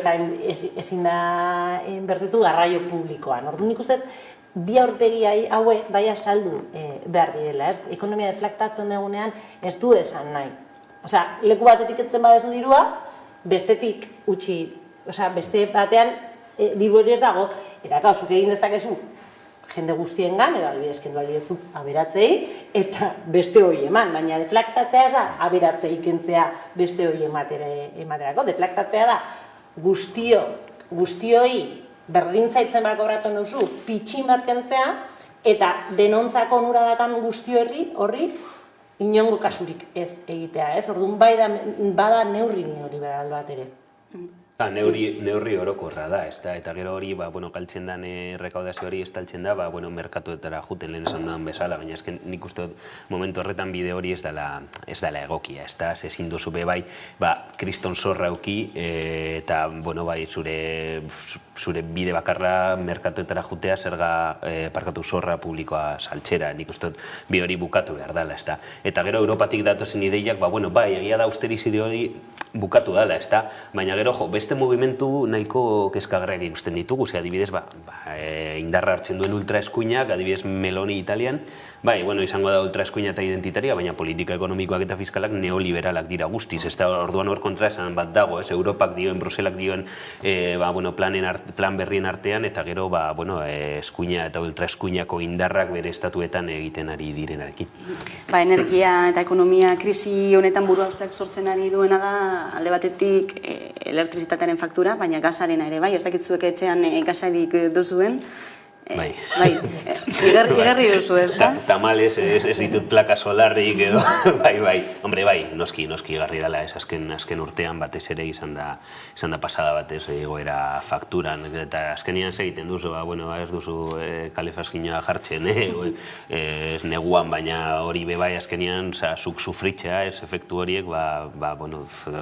ezin da inbertitu garraio publikoan. Orduan nik uste, bi aurpegi haue bai azaldu behar direla. Ekonomia deflaktatzen dugunean ez du esan nahi. Leku batetik etzen badezu dirua, bestetik utzi, beste batean diru hori ez dago, eta zuk egin dezakezu jende guztiengan, edo adibidez kendu aldiezu aberatzei, eta beste hori eman, baina deflaktatzea da aberatzei kentzea beste hori ematerako. Deflaktatzea da guztioi berdin zaitzen bat kobratzen duzu, pitxin bat kentzea, eta denontzako onura dakan guzti horri, inongo kasurik ez egitea, ez? Orduan bada neurri neoliberal bat ere. Neurri orokorra da, eta gero hori, galtzen den rekaudazio hori estaltzen da, merkatuetara juten lehen esan dudan bezala, baina esken nik uste momentu horretan bide hori ez dela egokia, ez da, ezin duzu bai, kriston zorra auki, eta, zure bide bakarra merkatuetara jutea zerga parkatu zorra publikoa saltxera, nik uste bide hori bukatu behar dela, ez da. Eta gero Europatik datozen ideiak, egia da austerizide hori bukatu dela, ez da, baina gero, beste movimentu nahiko kezkagarriak ikusten ditugu, adibidez, indarra hartzen duen ultraeskuinak, adibidez Meloni Italian, izango da ultraeskuina eta identitaria, baina politika ekonomikoak eta fiskalak neoliberalak dira guztiz, ez da orduan hor kontra esan bat dago, Europak dioen, Bruselak dioen plan berrien artean, eta gero eskuina eta ultraeskuinako indarrak bere estatuetan egiten ari direnarekin. Energia eta ekonomia krisi honetan buruhausteak sortzen ari duena da, alde batetik elektrizitatearen faktura, baina gasarena ere, ez dakitzuek etxean gasarik duzuen, igarri duzu, ez da? Tamales, ez ditut plaka solarrik edo, hombre, noski igarri dela, ez azken urtean batez ere izan da pasada batez egoera fakturan, eta azkenian segiten duzu, ez duzu kalefazkinoa jartzen, ez neguan, baina hori bebai azkenian zuk sufritzea, ez efektu horiek,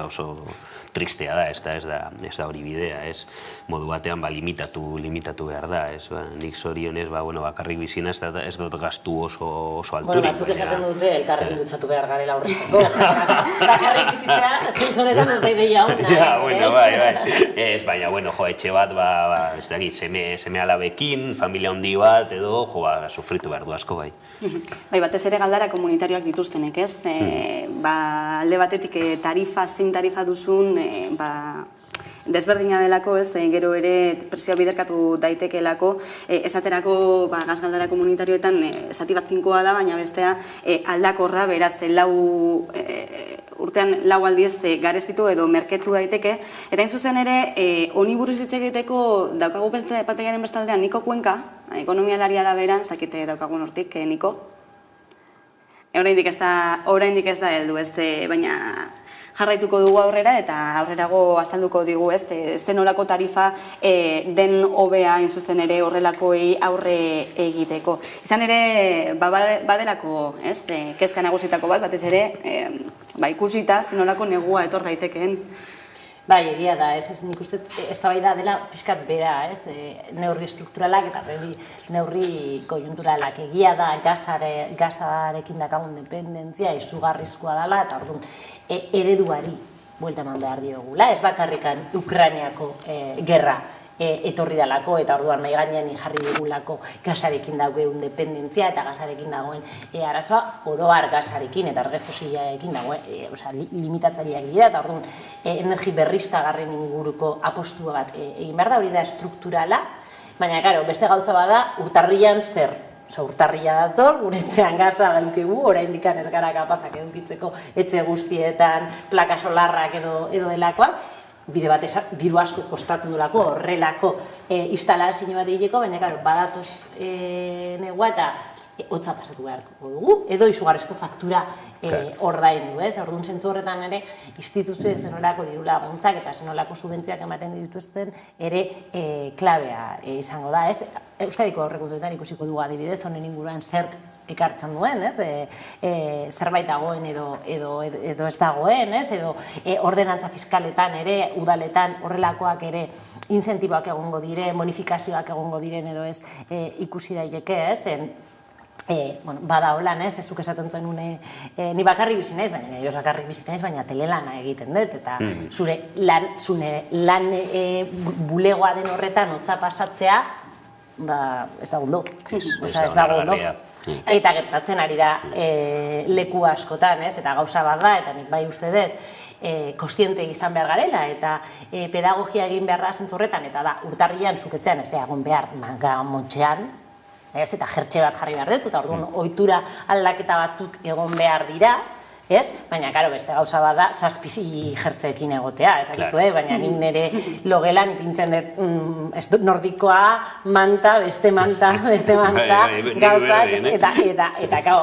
oso tristea da, ez da hori bidea, ez modu batean limitatu behar da, ez nik zorionez, bakarrik bizina ez dut gastu oso alturik. Batzuk esaten dute, elkarrekin dutxatu behar garela horrezko. Bakarrik bizitzea, zentzonetan ez da ideia hona. Ez, baina, etxe bat, ez dakit, seme alabekin, familia handi bat, edo, sufritu behar du asko, bai. Batez ere galdara komunitarioak dituztenek, ez? Alde batetik zein tarifa duzun, desberdina delako, ez, gero ere presioa biderkatu daitekelako, esaterako gaz galdara komunitarioetan zati bat finkoa da, baina bestea aldakorra, beraz, urtean lau aldiz garestitu edo merketu daiteke, eta hain zuzen ere, honi buruz hitz egiteko daukagu pategiaren bestaldean Niko Kuenka, ekonomialaria da bera, ez dakite daukagun hortik, Niko? Oraindik ez da heldu, ez, baina jarraituko dugu aurrera eta aurrerago azalduko digu, ez nolako tarifa den hobea hain zuzen ere horrelakoei aurre egiteko. Izan ere, badelako, ez, kezka nagusitako batez ere, ikusita zenolako negua etor daitekeen. Egia da, nik uste eztabaida dela pixkat bera, neurri estrukturalak eta neurri konjunturalak. Egia da gazarekin dakagun dependentzia izugarrizkoa dela, eta orduan ereduari buelta eman behar diogula. Ez bakarrikan Ukrainiako gerra etorri dalako, eta orduan mai gainean jarri digulako gazarekin dagoen dependentzia eta gazarekin dagoen arazoa, oroar gazarekin eta arge fosilarekin dagoen limitatzaileak dira, eta orduan energi berriztagarrien inguruko apostua bat egin behar da, hori da strukturala, baina, beste gauza bada, urtarrian zer? Urtarria dator, gure etxean gaza daukegu, oraindik ez gara kapazak edukitzeko etxe guztietan plaka solarrak edo delakoak, bide bat diru asko kostatu dulako, horrelako instalazio bat egiteko, baina badatoz negua eta hotza pasatu beharko dugu, edo izugarrizko faktura ordaindu, ez? Orduan zentzu horretan ere, instituzioek zenolako diru laguntzak eta zenolako subentziak ematen dituzten ere klabea izango da, ez? Euskadiko aurrekontuetan ikusiko dugu adibidez, honen inguruan zer ekartzen duen, zerbait dagoen edo ez dagoen, edo ordenantza fiskaletan ere, udaletan horrelakoak ere incentiboak egongo diren, bonifikazioak egongo diren edo ez ikusi daiteke, bada holan, ezuk esaten zenun ni bakarrik bizi naiz, baina nire bakarrik bizi naiz, baina telelana egiten dut, eta zure lan bulegoa den horretan hotza pasatzea, ez dago ondo, ez dago ondo. Eta gertatzen ari da leku askotan, eta gauza bat da, eta nik bai uste dut, kostiente izan behar garela, eta pedagogia egin behar da zentzurretan, eta da, urtarrian zuketzean, ez egon behar montxean, eta jertxe bat jarri behar dut, eta orduan ohitura aldaketa batzuk egon behar dira, ez? Baina, karo, beste gauza bada, 7 jertzeekin egotea, ez dakitzu, baina nik nire logelan ipintzen dut nordikoa, manta, beste manta, gauzak, eta, kau,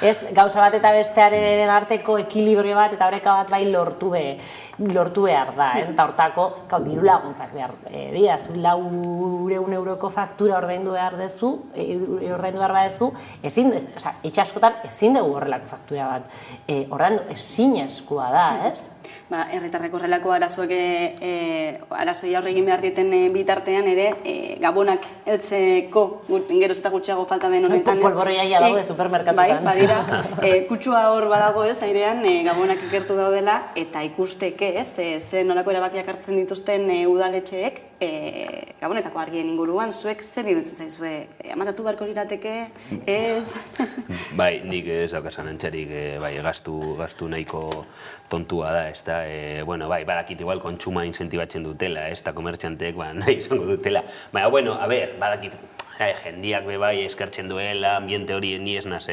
ez, gauza bat eta bestearen arteko ekilibrio bat, eta horreka bat bai lortu behar da, ez? Eta hortako, diru laguntzak behar diaz, 400 euroko faktura ordaindu behar badezu, etxe askotan ezin dugu horrelako faktura bat. Horren ezinezkoa da, ez? Herritarrek horrelako arazoi aurre egin behar dieten bitartean ere, gabonak heltzeko, geroz eta gutxiago falta den honetan. Polboroia daude supermerkatutan. Bai, badira, kutsua hor badago ez, airean, gabonak ikertu daudela, eta ikusteke, ez, ze nolako erabakiak hartzen dituzten udaletxeek, gabonetako argien inguruan, zuek zer iruditzen zaizue? Amatatu beharko lirateke, ez? Bai, nik ez daukasan entxerik, gastu nahiko tontua da, ez da, bai, badakit igual kontsuma incentibatzen dutela, ez da, komertxantek, nahi izango dutela. Baina, bueno, badakit, jendiak bai eskertzen duela, ambiente hori ni ez naz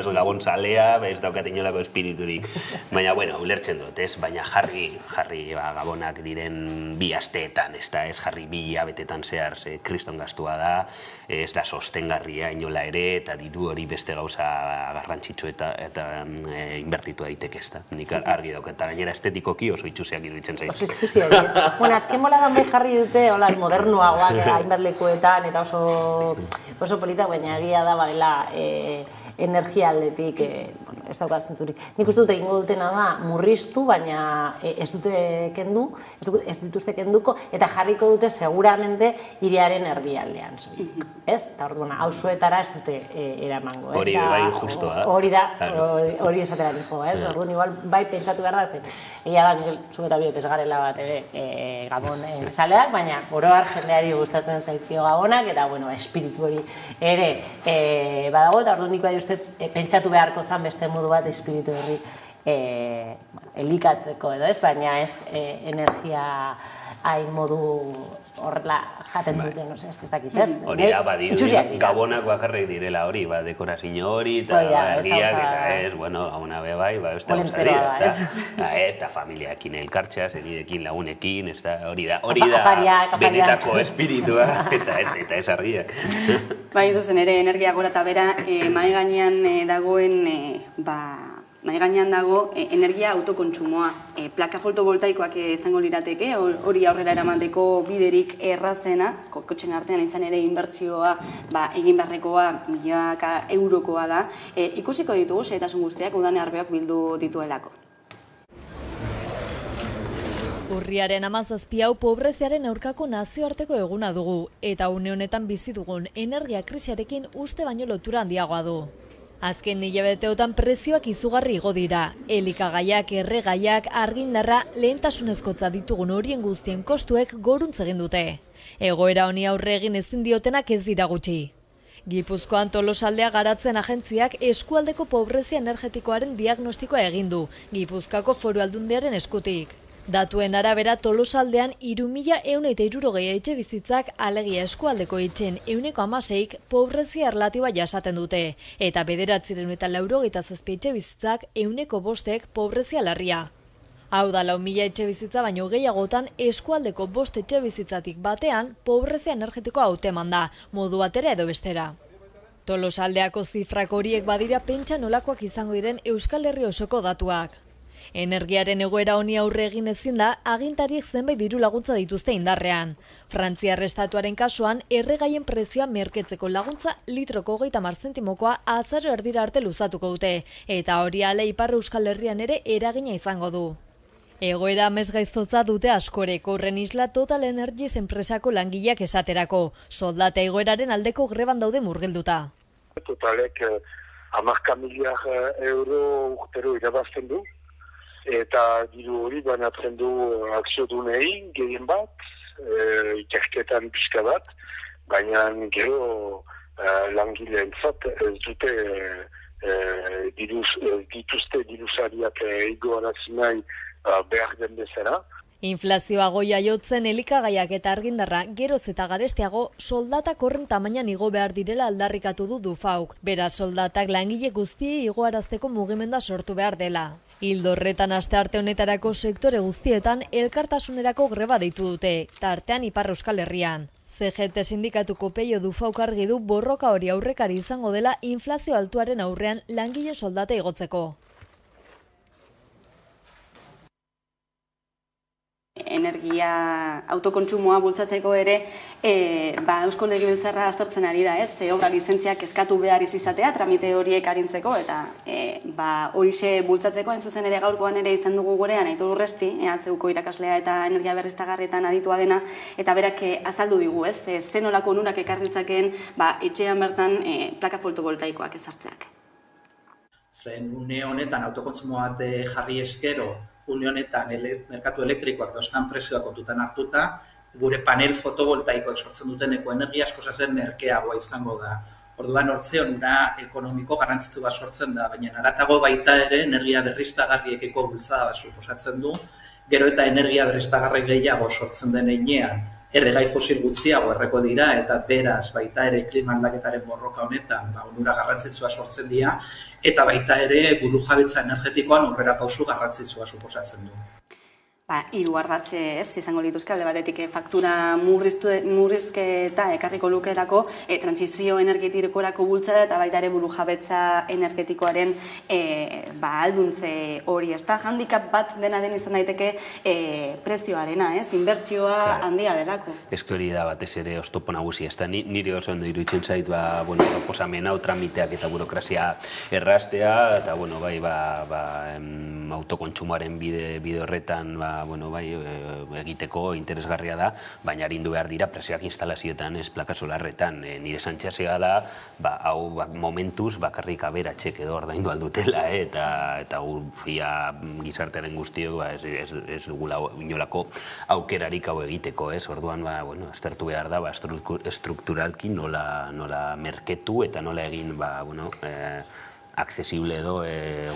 gabon zalea, ez daukat inolako espiriturik. Baina, bueno, ulertzen dut, ez? Baina jarri gabonak diren 2 asteetan, ez da, ez jarri 2 hilabetetan zehar, kriston gastua da, ez da sostengarria inola ere, eta diru hori beste gauza garrantzitsu eta inbertitu daiteke, ez da. Nik argi daukat, eta gainera estetikoki oso itxusiak iruditzen zaizu. Oso itxusiak, bueno, azken boladan bai jarri dute, modernuagoak hainbat lekuetan, eta oso politak, baina egia da badela energia aldetik ez daukat zentzurik. Nik uste dut egingo dutena da murriztu, baina ez dituzte kenduko, eta jarriko dute seguramente hiriaren erdialdean. Ez? Eta auzoetara ez dute eramango. Hori bai justua da. Hori esatera dijo, ez? Orduan igual bai pentsatu behar da, egia da, Miguel, zu eta biok ez garela bat gabon zaleak, baina oro har jendeari gustatzen zaizkio gabonak, eta espiritu hori ere badago, eta orduan nik bai uste pentsatu beharko zan beste modu bat espiritu hori elikatzeko edo ez, baina ez energia hain modu horrela jaten duten, ez dakit, ez? Hori da, gabonak bakarrik direla hori, dekorazio hori, eta ergiak, eta ez, hauna bai, beste gauzaria, ez da familiakin elkartxa, zenidekin lagunekin, hori da, benetako espiritua, eta ez argiak. Bai, zuzen ere, energia gora eta bera, mahai gainean dagoen, nahi gainean dago energia autokontsumoa. Plaka fotovoltaikoak izango lirateke, hori aurrera eramateko biderik errazena, kotxen artean izan ere inbertsioa egin beharrekoa milaka eurokoa da. Ikusiko ditugu, xehetasun guztiak udane arbeak bildu dituelako. Urriaren 17 hau pobreziaren aurkako nazioarteko eguna dugu, eta une honetan bizi dugun energia krisiarekin uste baino lotura handiagoa du. Azken hilabeteotan prezioak izugarri igo dira, elikagaiak, erregaiak, argindarra, lehentasunezkotza ditugun horien guztien kostuek goruntz egin dute. Egoera honi aurre egin ezin diotenak ez dira gutxi. Gipuzkoan Tolosaldea garatzen agentziak eskualdeko pobrezia energetikoaren diagnostikoa egin du, Gipuzkoako Foru Aldundiaren eskutik. Datuen arabera Tolosaldean 3.160 etxe bizitzak alegia eskualdeko etxen 16%ik pobrezia erlatiba jasaten dute, eta 997 etxe bizitzak 5%ek pobrezia larria. Hau da 4.000 etxe bizitza baino gehiagotan eskualdeko 5 etxe bizitzatik batean pobrezia energetikoa hauteman da, modu batera edo bestera. Tolosaldeako zifrak horiek badira pentsa nolakoak izango diren Euskal Herri osoko datuak. Energiaren egoera honi aurre egin ezin da, agintariek zenbait diru laguntza dituzte indarrean. Frantziar estatuaren kasuan, erregaien prezioa merketzeko laguntza litroko 30 zentimokoa azaro erdira arte luzatuko dute, eta hori ale Ipar Euskal Herrian ere eragina izango du. Egoera amesgaiztotza dute askorek, horren isla Total Energies enpresako langileak esaterako, soldata egoeraren aldeko greban daude murgilduta. Totalek 10 miliar euro urtero irabazten du, eta diru hori banatzen du akziodunei gehien bat, ikerketan pixka bat, baina gero langileentzat ez dute dituzte dirusariak egoarazi nahi behar den bezala, Inflazioa goia jotzen elikagaiak eta argindarra geroz eta garestiago soldatak horren tamainan igo behar direla aldarrikatu du Dufauk. Beraz soldatak langile guztiei igoarazteko mugimendua sortu behar dela. Ildo horretan astearte honetarako sektore guztietan elkartasunerako greba deitu dute, tartean Ipar Euskal Herrian. CGT sindikatuko Peio Dufauk argi du borroka hori aurrekari izango dela inflazio altuaren aurrean langile soldata igotzeko. Energia autokontsumoa bultzatzeko ere Eusko Legebiltzarra aztertzen ari da, obra lizentziak eskatu behar izatea tramite horiek arintzeko eta horixe bultzatzeko hain zuzen ere gaurkoan ere izan dugu gurean Aitor Urresti, EHUko irakaslea eta energia berriztagarrietan aditua dena eta berak azaldu digu, zenolako onurak ekarritzakeen etxean bertan plaka fotovoltaikoak ezartzeak. Zen une honetan autokontsumo bat jarri eskero, une honetan merkatu elektrikoak dauzkan prezioak kontutan hartuta, gure panel fotovoltaikoak sortzen duteneko energia asko zen merkeagoa izango da. Orduan hortze onura ekonomiko garrantzitsu bat sortzen da, baina haratago baita ere energia berriztagarriekiko bultzada bat suposatzen du, gero eta energia berriztagarri gehiago sortzen den heinean, erregai fosil gutxiago erreko dira eta beraz baita ere klima aldaketaren borroka honetan onura garrantzitsua sortzen dira eta baita ere burujabetza energetikoan aurrera pausu garrantzitsua suposatzen du. Hiru ardatze izango lituzke alde batetik faktura murrizketa ekarriko lukeelako trantsizio energetikorako bultzada eta baita ere burujabetza energetikoaren alduntze hori, handicap bat dena den izan daiteke prezioarena, inbertsioa handia delako. Eske hori da batez ere oztopo nagusia, nire oso ondo iruditzen zait proposamen hau tramiteak eta burokrazia erraztea eta autokontsumoaren bide horretan egiteko interesgarria da, baina arindu behar dira presioak instalazioetan ez plaka solarretan. Nire santxasea da, hau momentuz bakarrik aberatxek edo ordaindu aldutela, eta gizartearen guztio ez dugula inolako aukerarik hau egiteko, orduan aztertu behar da estrukturalki nola merketu eta nola egin aksesible edo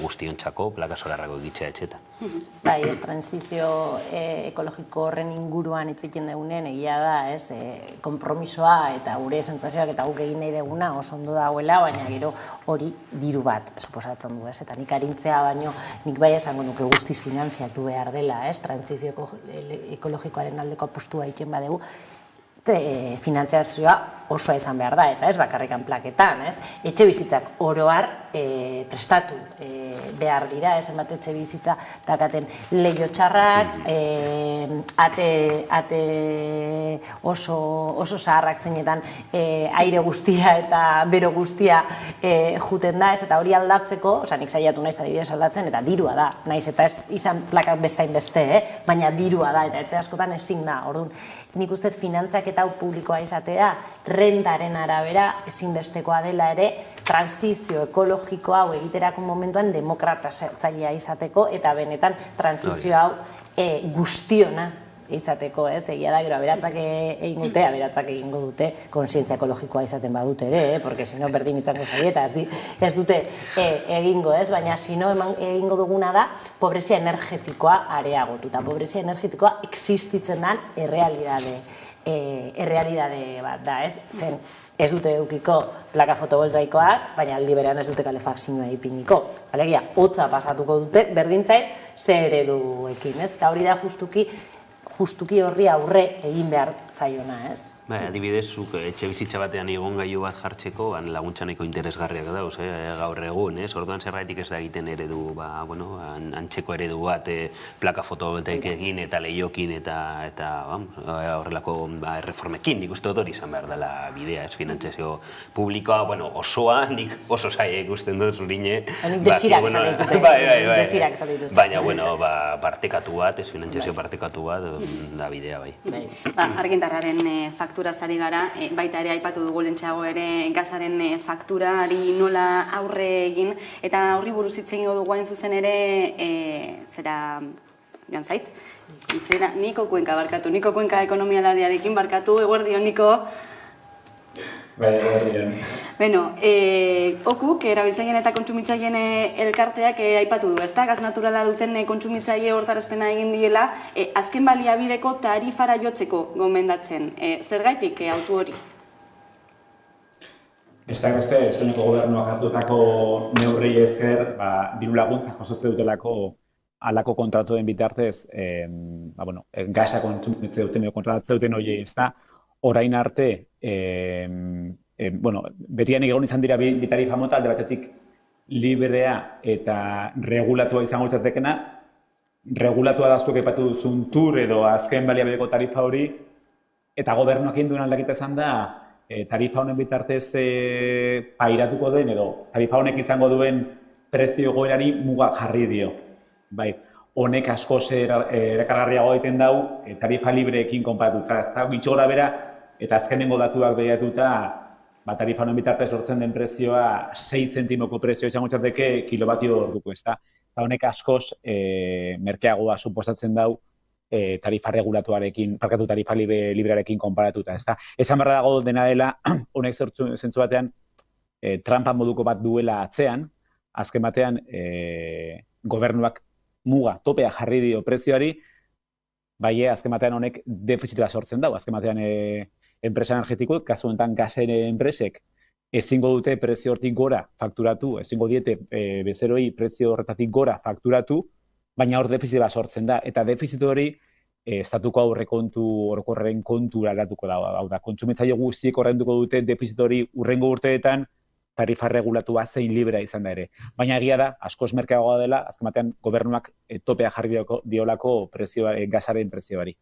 guztiontzako plaka solarrako egitzea etxetan. Transizio ekologiko horren inguruan hitz egiten dugunen egia da, konpromisoa eta gure sentsazioak eta guk egin nahi duguna oso ondo dagoela, baina gero hori diru bat suposatzen du, eta nik arintzea baino nik bai esango nuke guztiz finanziatu behar dela, transizio ekologikoaren aldeko apustua egiten badugu, finantziazioa osoa izan behar da, eta ez bakarrikan plaketan, etxe bizitzak oroar prestatu behar dira, zenbat etxe bizitza dakaten leiho txarrak, ate oso zaharrak zeinetan aire guztia eta bero guztia juten da, eta hori aldatzeko, nik saiatu naiz adibidez aldatzen, eta dirua da, naiz eta ez izan plakak bezain beste, baina dirua da, eta etxe askotan ezin da, orduan, nik ustez finantzak eta publikoa izatea, rentaren arabera ezinbestekoa dela ere, transizio ekologiko hau egiterako momentuan demokratzailea izateko eta benetan transizio hau guztiona izateko, egia da, gero aberatzak egingo dute konsientzia ekologikoa izaten badute ere, porque sino berdin izango zaieta, ez dute egingo, baina sino egingo duguna da pobrezia energetikoa areagotu, eta pobrezia energetikoa existitzen den errealidade bat da, zen ez dute edukiko plaka fotovoltaikoak, baina aldi berean ez dute kalefakzioa ipiniko. Alegia, hotza pasatuko dute, berdintzait, zer ereduekin, eta hori da justuki horri aurre egin behar zaiona, ez? Adibidez, zuk etxe bizitza batean egon gailu bat jartzeko, laguntza nahiko interesgarriak dauz, gaur egun, orduan zergatik ez da egiten eredu, antzeko eredu bat, plaka fotovoltaik egin eta lehiokin eta horrelako erreformekin, nik uste dut hori izan behar dela bidea, ez finantzazio publikoa, osoa, nik oso zaila ikusten dut zurine. Nik desirak esan ditut. Baina, partekatu bat, ez finantzazio partekatu bat, da bidea bai. Argindarraren fakturazari gara, baita ere aipatu dugu lentxeago ere gazaren fakturari nola aurre egin, eta horri buruz hitz egingo dugu hain zuzen ere, Jantzait, Niko Kuenka barkatu, Niko Kuenka ekonomialariarekin barkatu, eguerdio Niko. Beno, okuk, erabiltzaileen eta kontsumitzaileen elkarteak aipatu du, ezta? Gaz naturala duten kontsumitzaile hortarazpena egin diela, azken baliabideko tarifara jotzeko gomendatzen. Zergaitik autu hori? Besteak beste, Espainiako gobernuak hartutako neurri esker, diru laguntza jasotzen dutelako halako kontratuen bitartez, gasa kontsumitzen duten edo kontratatzen duten horiei, ezta? Orain arte, betian egon izan dira bi tarifa mota, alde batetik librea eta regulatua izango litzatekeena. Regulatua da zuek aipatu duzun tur edo azken baliabideko tarifa hori, eta gobernuak egin duen aldaketa izan da, tarifa honen bitartez pairatuko den edo tarifa honek izango duen prezio goerari muga jarri dio. Bai, honek askoz erakargarriago egiten dau tarifa libreekin konparatuta. Ez da, gitxo gora bera, eta azkenengo datuak begiratuta, tarifa honen bitartez sortzen den prezioa 6 zentimoko prezioa izango litzateke kilobatio orduko, ez da. Honek askoz merkeagoa suposatzen dau tarifa regulatuarekin, tarifa librearekin konparatuta, ez da. Esan barra dago dena dela, honek zentzu batean, trampa moduko bat duela atzean, azken batean gobernuak muga, topea jarri dio prezioari, bai, azken batean honek defizita sortzen dau, azken batean enpresa energetikoek, kasu honetan gasen enpresek, ezingo dute prezio hortik gora fakturatu, ezingo diete bezeroi prezio horretatik gora fakturatu, baina hor defizita sortzen da, eta defizit hori estatuko aurrekontu orokorren kontura aldatuko da, hau da, kontsumitzaile guztiek ordainduko dute defizit hori hurrengo urteetan tarifa regulatua zein librea izan da ere. Baina egia da, askoz merkeagoa dela, azken batean gobernuak topea jarri diolako gasaren prezioari.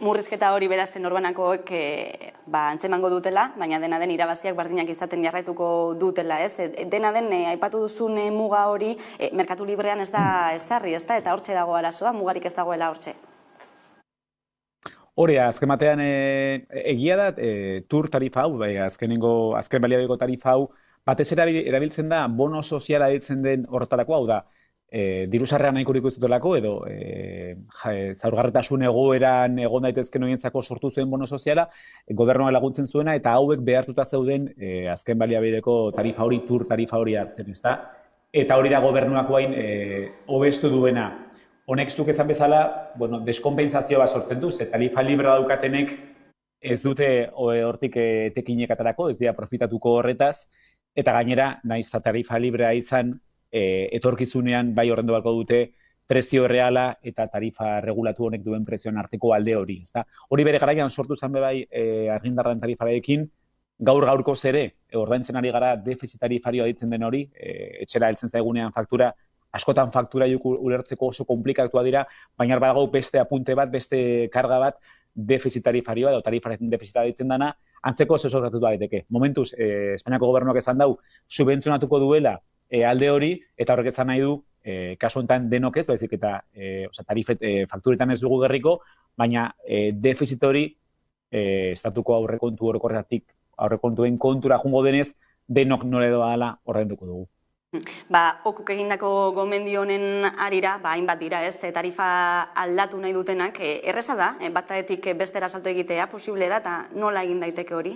Murrizketa hori berazten norbanakoek antzemango dutela, baina dena den irabaziak bardinak izaten jarraituko dutela, ez? Dena den, aipatu duzun muga hori, merkatu librean ez da ezarri, ez da? Eta hortxe dago arazoa, mugarik ez dagoela hortxe. Hori, azken batean egia da, tur tarifa hau, azken baliabideko tarifa hau, batez erabiltzen da, bono soziala ditzen den horretarako, hau da, diru sarreran nahikorik ez dutelako, edo zaurgarritasun egoeran egon daitezken horientzako sortu zuen bono soziala, gobernuak laguntzen zuena, eta hauek behartuta zeuden azken baliabideko tarifa hori, tur tarifa hori hartzen, ezta? Eta hori da gobernuak guain hobestu duena. Honek zuk esan bezala, deskonpentsazio bat sortzen du, ze tarifa libra daukatenek ez dute hortik etekinek aterako, ez dira profitatuko horretaz, eta gainera, nahiz tarifa librea izan, etorkizunean bai ordaindu beharko dute prezio reala eta tarifa regulatu honek duen prezioen arteko alde hori, ezta? Hori bere garaian sortu zen bai argindarraren tarifarekin, gaurkoz ere ordaintzen ari gara defizit tarifarioa ditzen den hori, etxera heltzen zaigunean faktura, askotan faktura ulertzeko oso komplikatua dira, baina badago beste apunte bat, beste karga bat defizit tarifarioa edo tarifaren defizita ditzen dana, antzeko oso gertatu daiteke. Momentuz, Espainiako gobernuak esan dau, subentzionatuko duela alde hori, eta horrek esan nahi du, kasu honetan denok ez, baizik eta fakturetan ez dugu gerriko, baina defizit hori estatuko aurrekontu orokorretatik, aurrekontuen kontura jungo denez, denok nore doala ordainduko dugu. Okuk egindako gomendio honen arira, hainbat dira ez, tarifa aldatu nahi dutenak, erreza da, bataetik bestera salto egitea, posible da, eta nola egin daiteke hori?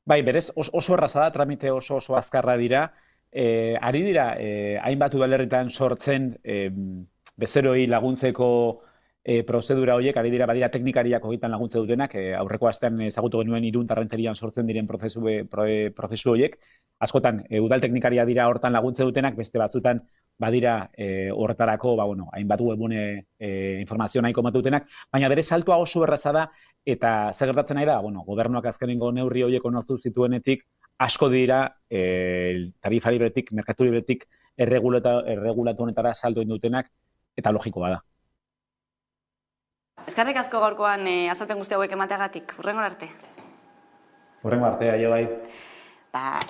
Bai, berez oso erraza da, tramite oso azkarra dira, ari dira, hainbat udalerritan sortzen bezeroi laguntzeko prozedura horiek, ari dira badira teknikariak hogetan laguntze dutenak, aurreko astean ezagutu genuen Irun Tarrenterian sortzen diren prozesu horiek, askotan udal teknikaria dira hortan laguntze dutenak, beste batzutan badira horretarako, hainbat webune informazio nahiko ematu dutenak, baina bere saltua oso erraza da, eta zer gertatzen nahi da, gobernuak azkenengo neurri horiek onartu zituenetik, asko dira tarifa libretik, merkatu libretik erregulatu honetara salto dutenak, eta logikoa da. Eskerrik asko gaurkoan azalpen guzti hauek emateagatik, hurrengo arte. Hurrengo arte, aio bai.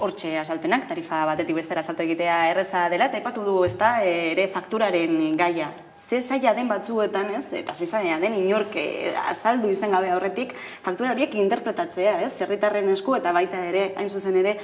Hortxe azalpenak, tarifa batetik bestera salto egitea erreza dela, eta aipatu du, ezta, ere fakturaren gaia. ze zaila den batzuetan, ez? Eta ze zaila den inork azaldu izan gabe horretik, faktura horiek interpretatzea, ez? Herritarren esku eta baita ere, hain zuzen ere,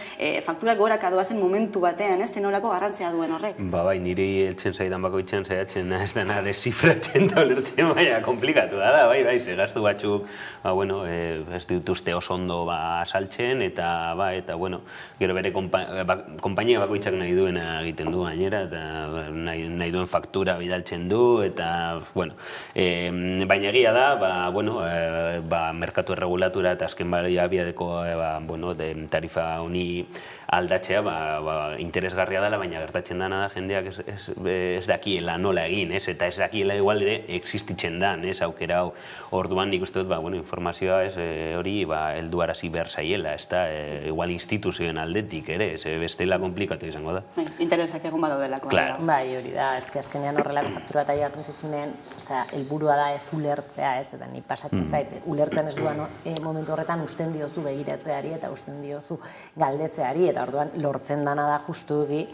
fakturak goraka doazen momentu batean, ez? Zenolako garrantzia duen horrek. Bai, niri heltzen zaidan bakoitzan saiatzen ez dena desifratzen da ulertzen, baina komplikatu da, bai, ze gastu batzuk, ez dituzte oso ondo saltzen, eta, bueno, gero bere konpainia bakoitzak nahi duena egiten du gainera, eta nahi duen faktura bidaltzen du, eta, bueno, baina egia da, merkatu erregulatura eta azken baliabiadeko tarifa honi aldatzea interesgarria dela, baina gertatzen dena da jendeak ez dakiela nola egin, eta ez dakiela igual ere existitzen dan, aukera hau. Orduan nik uste dut, informazioa hori helduarazi behar zaiela, ez da, igual instituzioen aldetik ere, bestela komplikatu izango da. Interesak egon badaudelako. Bai, hori da, azkenean horrelako faktura eta jartzen zuzunen, helburua da ez ulertzea, ez, eta ni pasatzen zait, ulertzen ez duan momentu horretan usten diozu begiratzeari eta usten diozu galdetzeari, eta orduan lortzen dana da justugi,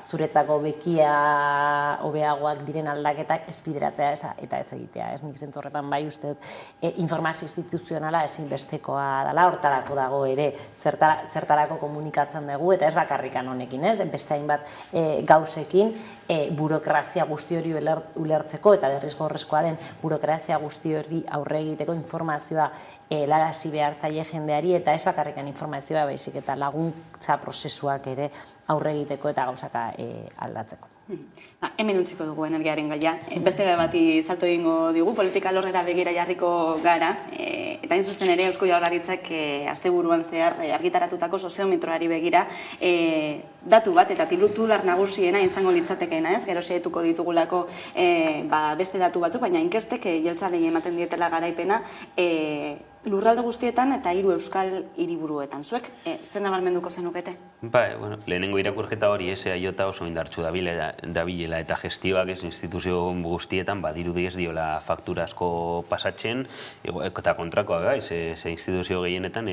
zuretzako bekia hobeagoak diren aldaketak ezbideratzea eta ez egitea. Nik zentzu horretan bai uste informazio instituzionala ezinbestekoa dela, hortarako dago ere zertarako komunikatzen dugu, eta ez bakarrikan honekin, beste hainbat gauzekin, burokrazia guzti hori ulertzeko eta derrigorrezkoa den burokrazia guzti hori aurre egiteko informazioa helarazi behartzaile jendeari, eta ez bakarrikan informazioa baizik eta laguntza prozesuak ere aurre egiteko eta gauzaka aldatzeko. Hemen utziko dugu energiaren gaia. Beste bati salto egingo digu, politika alorrera begira jarriko gara, eta hain zuzen ere Eusko Jaurlaritzak asteburuan zehar argitaratutako soziometroari begira datu bat eta titular nagusiena izango litzatekeena, ez? Gero xehetuko ditugulako beste datu batzuk, baina inkestek jeltzalei ematen dietela garaipena lurralde guztietan eta 3 euskal hiriburuetan. Zuek, zer nabarmenduko zenukete? Lehenengo irakurketa hori EAJ oso indartsu dabilela eta gestioak instituzio guztietan dirudi ez diola faktura asko pasatzen, eta kontrakoa ze instituzio gehienetan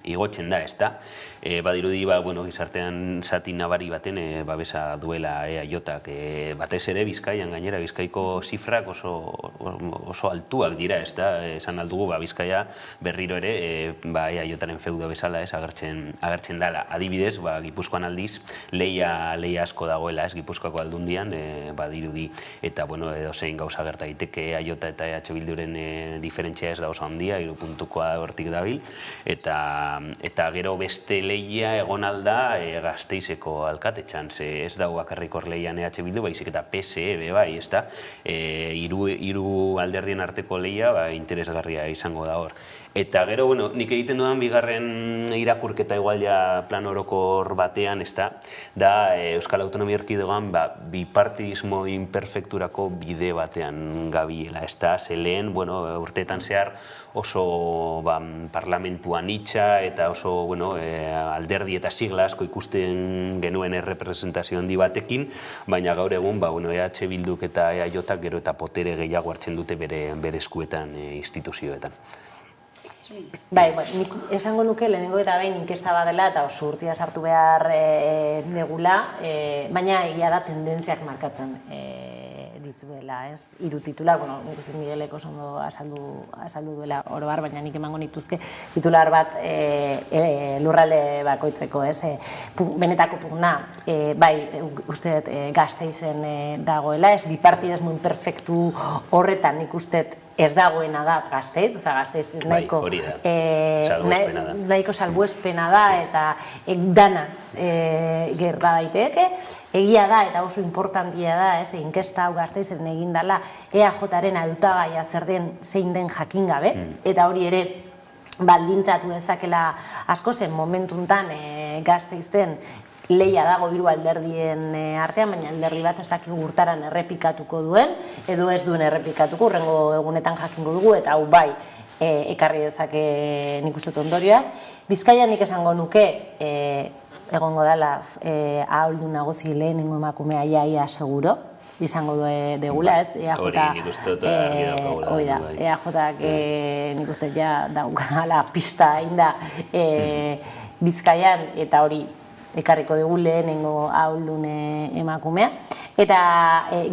igotzen da, ez da. Badirudi gizartean zati nabari baten babesa duela EAJak, batez ere Bizkaian gainera, Bizkaiko zifrak oso altuak dira, ez da, esan aldugu Bizkaia berriro ere EAJaren feudo bezala agertzen dela. Adibidez, Gipuzkoan aldiz, leia asko dagoela, ez Gipuzkoako aldundian, badirudi, eta edozein gauza gerta daiteke EAJ eta EH Bilduren diferentzia ez da oso handia, 3 puntukoa hortik dabil, eta gero beste leia egon alda Gasteizeko alkatetxan, ez dago bakarrik hor leian EH Bildu, baizik eta PSE bai, ez da, 3 alderdien arteko leia interesgarria izango da hor. Eta gero, nik egiten dudan bigarren irakurketa igual plan orokor batean, ez da Euskal Autonomia Erkidegoan bipartidismo imperfekturako bide batean gabiela, ez da, lehen urteetan zehar oso parlamentuan itxa eta oso alderdi eta sigla asko ikusten genuen errepresentazio handi batekin, baina gaur egun EH Bilduk eta EAJak gero eta potere gehiago hartzen dute bere eskuetan instituzioetan. Nik esango nuke lehenengo eta behin inkesta bat dela eta oso urtia sartu behar degula, baina egia da tendentziak markatzen dituela, ez? 3 titular, nik uste Miguelek oso ondo azaldu duela oro har, baina nik emango nituzke titular bat lurralde bakoitzeko, ez? Benetako pugna, uste Gasteizen dagoela, ez? Bipartidismo imperfektu horretan nik uste ez dagoena da Gasteiz, Gasteiz nahiko salbuespena da eta dana gerta daiteke. Egia da eta oso importantia da, inkesta hau Gasteizen egin dela EAJaren hautagaia zer den zein den jakin gabe, eta hori ere baldintzatu dezakela asko zen momentuntan Gasteizen leia dago 3 alderdien artean, baina alderdi bat ez dakigu urtaran errepikatuko duen, edo ez duen errepikatuko, hurrengo egunetan jakingo dugu, eta hau bai ekarri dezake nik uste ondorioak. Bizkaian nik esango nuke, egongo dela aholdu nagusi lehenengo emakumea iaia seguro, izango degula, ez? EAJak nik uste ja daukala pista inda Bizkaian, eta hori ekarriko dugu lehenengo ahuldun emakumea. Eta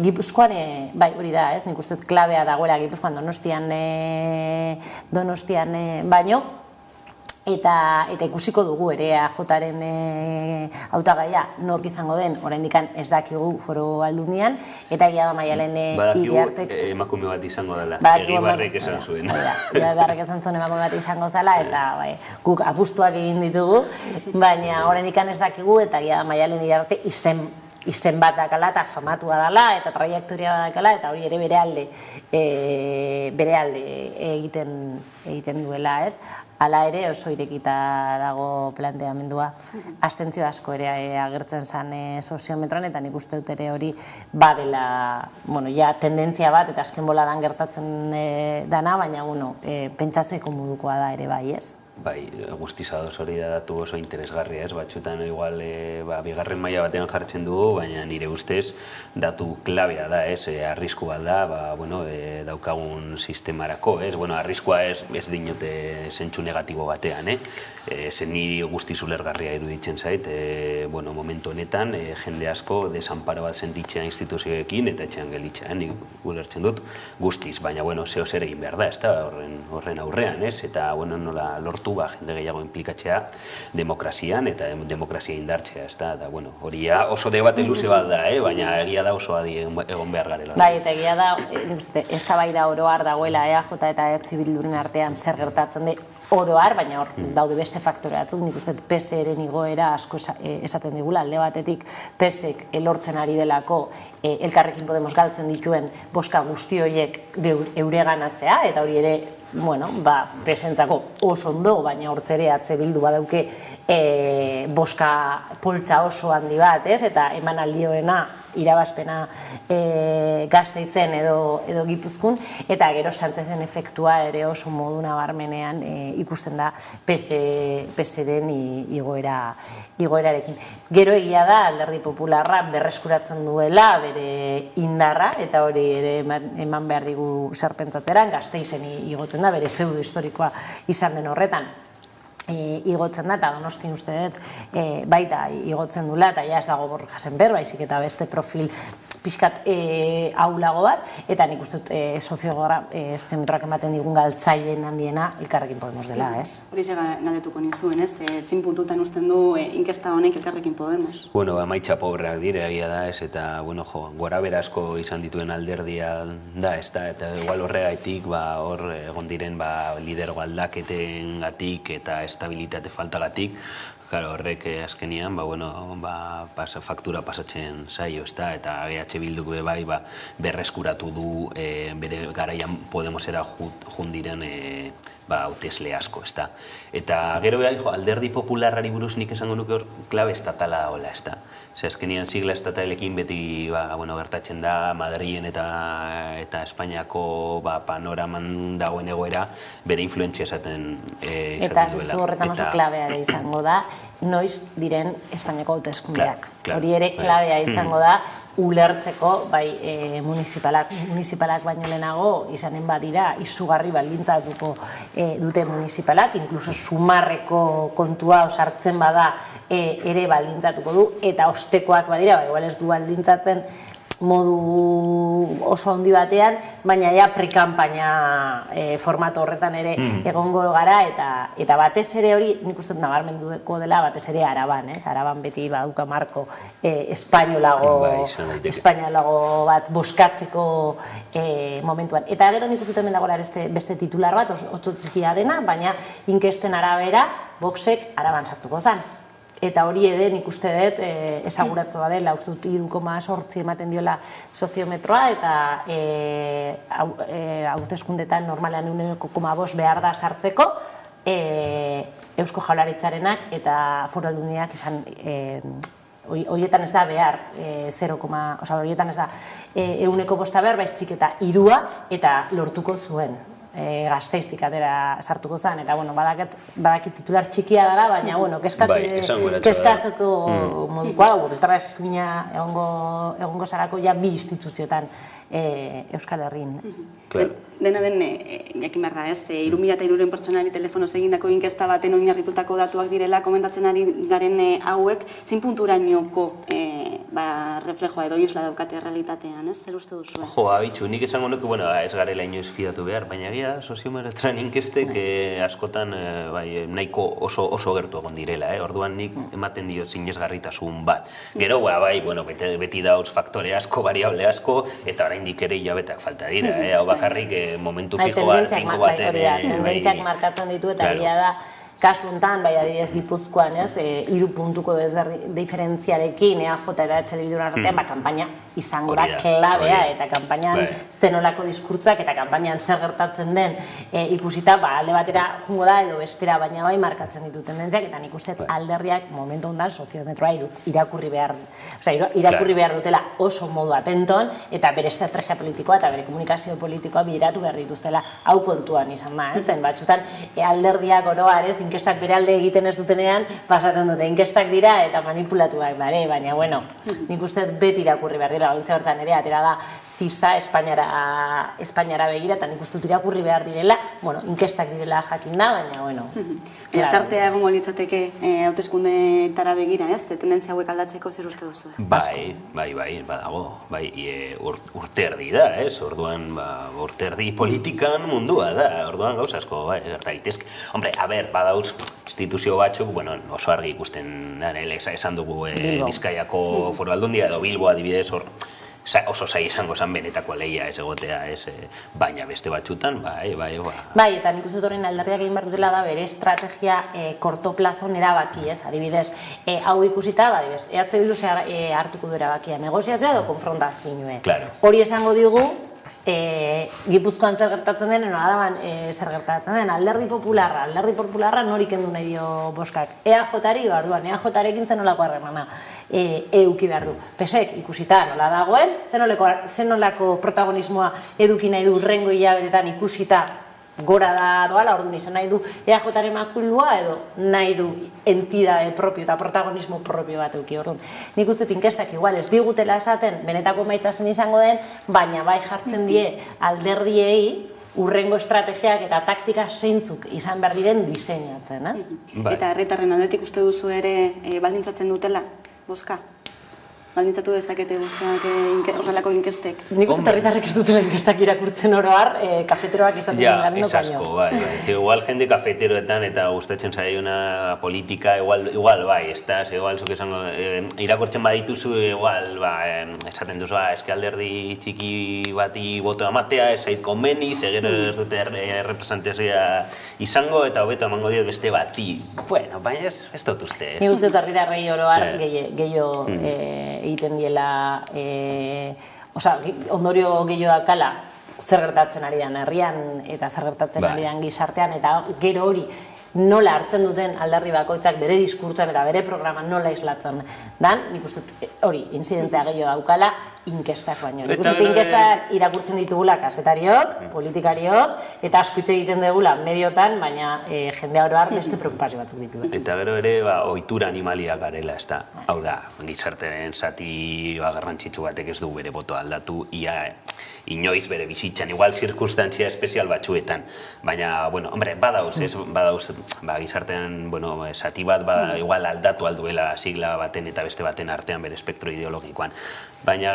Gipuzkoan, bai, hori da, ez, nik uste dut klabea dagoela Gipuzkoan Donostian baino, eta ikusiko dugu ere AJaren hautagaia nork izango den, oraindik ez dakigu Foru Aldundian, eta egia da Maialen Iriartek. Badakigu emakume bat izango dela, Egibarrek esan zuen. Egibarrek esan zuen emakume bat izango zela, eta guk apustuak egin ditugu, baina oraindik ez dakigu, eta egia da Maialen Iriarte izen bat dakala eta famatua dela eta trajektoria bat dakala eta hori ere bere alde egiten duela, ez? Hala ere oso irekita dago planteamendua. Abstentzio asko ere agertzen zen soziometroan eta nik uste dut ere hori badela, ja tendentzia bat eta azken boladan gertatzen dana, baina pentsatzeko modukoa da ere bai, ez? Bai, guztiz ados hori da datu oso interesgarria, ez? Batxutan igual bigarren maila batean jartzen dugu, baina nire ustez datu klabea da, ez? Arrisku bat da, daukagun sistemarako, ez? Arriskua ez dinote zentsu negatibo batean, zen niri guztiz ulergarria iruditzen zait, momentu honetan jende asko desanparo bat sentitzea instituzioekin eta etxean gelditzea, nik ulertzen dut guztiz, baina zeo zer egin behar da, ez da, horren aurrean, ez? Eta nola lortu jende gehiago implikatzea demokrazian eta demokrazia indartzea, ez da, hori oso debate luze bat da, baina egia da oso adi egon behar garela. Bai, eta egia da, ez da bai da oroar dagoela EAJ eta EH Bilduren artean zer gertatzen de oroar, baina hor daude beste faktore batzuk, nik uste PSeren igoera asko esaten digula, alde batetik PSek lortzen ari delako Elkarrekin Podemos galtzen dituen boska guzti horiek eureganatzea, eta hori ere presentzako oso ondo, baina hortz ere EH Bildu badauke boska poltsa oso handi bat, eta eman aldioena irabazpena Gasteizen edo Gipuzkoan, eta gero Sánchezen efektua ere oso modu nabarmenean ikusten da PSren igoerarekin. Gero egia da Alderdi Popularra berreskuratzen duela bere indarra, eta hori ere eman behar digu zer pentsatzeran, Gasteizen igotzen da, bere feudo historikoa izan den horretan igotzen da, eta Donostin uste dut baita igotzen dula, eta ja ez dago Borja Sémper, baizik eta beste profil pixkat ahulago bat, eta nik uste dut soziometroak ematen digun galtzaileen handiena Elkarrekin Podemos dela, ez? Hori ze galdetuko nizuen, ez? Zin puntutan usten du inkesta honek Elkarrekin Podemos? Emaitza pobreak dire egia da, ez? Eta, gora berazko izan dituen alderdia da, ez da? Eta igual horregaitik, hor egon diren lidergo aldaketen gatik eta estabilitate faltagatik, horrek azkenian faktura pasatzen zaio, eta EH Bilduk bai berreskuratu du bere garaian Podemosera jundiren hautesle asko, ez da. Eta gero Alderdi Popularrari buruz nik esango nuke hor klabe estatala dagoela, ez da. Azkenian sigla estatalekin beti gertatzen da Madrilen eta Espainiako panoraman dagoen egoera bere influentzia esaten duela. Eta zentzu horretan oso klabea ere izango da, noiz diren Espainiako hauteskundeak. Hori ere klabea izango da, ulertzeko, bai municipalak baino lehenago izanen badira izugarri baldintzatuko dute municipalak, inkluso sumarreko kontua osartzen bada ere baldintzatuko du, eta ostekoak badira, igual ez du baldintzatzen modu oso handi batean, baina ja pre-kampaina formato horretan ere egongo gara, eta batez ere hori, nik uste nabarmenduko dela, batez ere Araban, Araban beti baduka marko espainolago bat boskatzeko momentuan. Eta gero nik uste hemen dagoela beste titular bat, oso txikia dena, baina inkesten arabera, Voxek Araban sartuko zen. Eta hori ere nik uste dut ezaguratzoa dela, uste dut 3,8 ematen diola soziometroa, eta hauteskundetan normalean 1,5 behar da sartzeko, Eusko Jaurlaritzarenak eta Foru Aldundiak esan horietan ez da behar, horietan ez da 1,5 behar, baizik eta 3 eta lortuko zuen. Gasteiztik atera sartuko zen, eta badakit titular txikia dela, baina keskatzeko modukoa, ultraeskina egongo zarako ja bi instituzioetan Euskal Herrin. Dena den, jakin behar da ez, 3.300 pertsonari telefonoz egindako inkesta baten oinarritutako datuak direla komentatzen ari garen hauek, zin punturainoko reflejoa edo isla daukate realitatean, ez? Zer uste duzu? Jo, abitxu, nik esango nuke, bueno, ez garela inoiz fidatu behar, baina egia soziometran inkestek askotan nahiko oso gertu egon direla, orduan nik ematen dio sinesgarritasun bat. Gero, bai, bueno, beti dauz faktore asko, variable asko, eta oraindik ere hilabeteak falta dira, hau bakarrik momentu fijo bat, finko baten... Tendentziak markatzen ditu eta egia da, kasu honetan, bai adibidez Gipuzkoan, 3 puntuko diferentziarekin EAJ eta EH Bilduren artean, kanpaina izango da klabea eta kanpainan zenolako diskurtsoak eta kanpainan zer gertatzen den ikusita, alde batera jungo da edo bestera, baina bai markatzen ditu tendentziak eta nik uste alderdiak momentu honetan soziometroa irakurri behar dutela oso modu atenton eta bere estrategia politikoa eta bere komunikazio politikoa bideratu behar dituztela hau kontuan izan da, zen batzutan alderdiak oroar inkestak bere alde egiten ez dutenean, pasatzen dute, inkestak dira eta manipulatuak dare, baina, bueno, nik uste beti irakurri behar dira, ointze hortan ere, atera da, CISA Espainiara begira, eta nik uste dut irakurri behar direla, bueno, inkestak direla jakin da, baina, bueno. Tartea egongo litzateke hauteskundeetara begira, ez? Tendentzia hauek aldatzeko zer uste duzu? Bai, badago, urte erdi da, ez? Orduan, urte erdi politikan mundua da, orduan gauza asko, gerta daitezke. Hombre, badauz, instituzio batzuk, bueno, oso argi ikusten esan dugu Bizkaiako Foru Aldundia edo Bilbo adibidez hor oso zai esango zen benetako lehia ez egotea, baina beste batzutan, bai. Bai, eta nik uste horren alderdiak egin behar dutela da bere estrategia korto plazon erabaki, ez, adibidez, hau ikusita, adibidez, EH Bildu hartuko du erabakia, negoziatzea edo konfrontazioa. Hori esango digu, Gipuzkoan zer gertatzen den, Araban zer gertatzen den, alderdi popularra nori kendu nahi dio boskak. EAJ-ari, orduan, EAJ-arekin zenolako harremana eduki behar du. PSek ikusita nola dagoen, zenolako protagonismoa eduki nahi du hurrengo hilabetetan ikusita gora da doala, orduan izan nahi du EAJ-aren makulua edo nahi du entidade propio eta protagonismo propio bat eduki, orduan. Nik uste inkestak igual ez digutela esaten benetako maitasun izango den, baina bai jartzen die alderdiei urrengo estrategiak eta taktika zeintzuk izan behar diren diseinatzen, ez? Eta herritarren aldetik uste duzu ere baldintzatzen dutela, boska? Baldintzatu dezakete boskak horrelako inkestek? Nik uste herritarrek ez dutela inkestak irakurtzen oroar, kafeteroak izaten dira nino baino. Ja, asko, bai. Igual jende kafeteroetan eta gustatzen zaiona politika, igual bai, estaz, igual zuk esango, irakurtzen badituzu, igual, esaten duzu, eske alderdi txiki bati boto amatea, ez zait konbeni, segero ez dute representazioa izango, eta hobeto emango diot beste bati. Bueno, baina ez dut uste. Nik uste herritarrei oroar gehiago egiten diela, ondorio gehiago kala zer gertatzen ari den herrian eta zer gertatzen ari den gizartean, eta gero hori nola hartzen duten alderdi bakoitzak bere diskurtsoan eta bere programan nola islatzen dan, nik uste hori intzidentzia gehiago daukala inkestak baino. Nik uste inkestak irakurtzen ditugula kasetariok, politikariok, eta asko hitz egiten dugula mediotan, baina jendea oroar beste preokupazio batzuk ditu. Eta gero ere, ohitura animalia garela, ez da. Hau da, gizarteren zati garrantzitsu batek ez du bere botoa aldatu, inoiz bere bizitzan, igual zirkunstantzia espezial batzuetan. Baina, bueno, hombre, badauz, gizartean, zati bat, igual aldatu alduela sigla baten eta beste baten artean bere espektro ideologikoan. Baina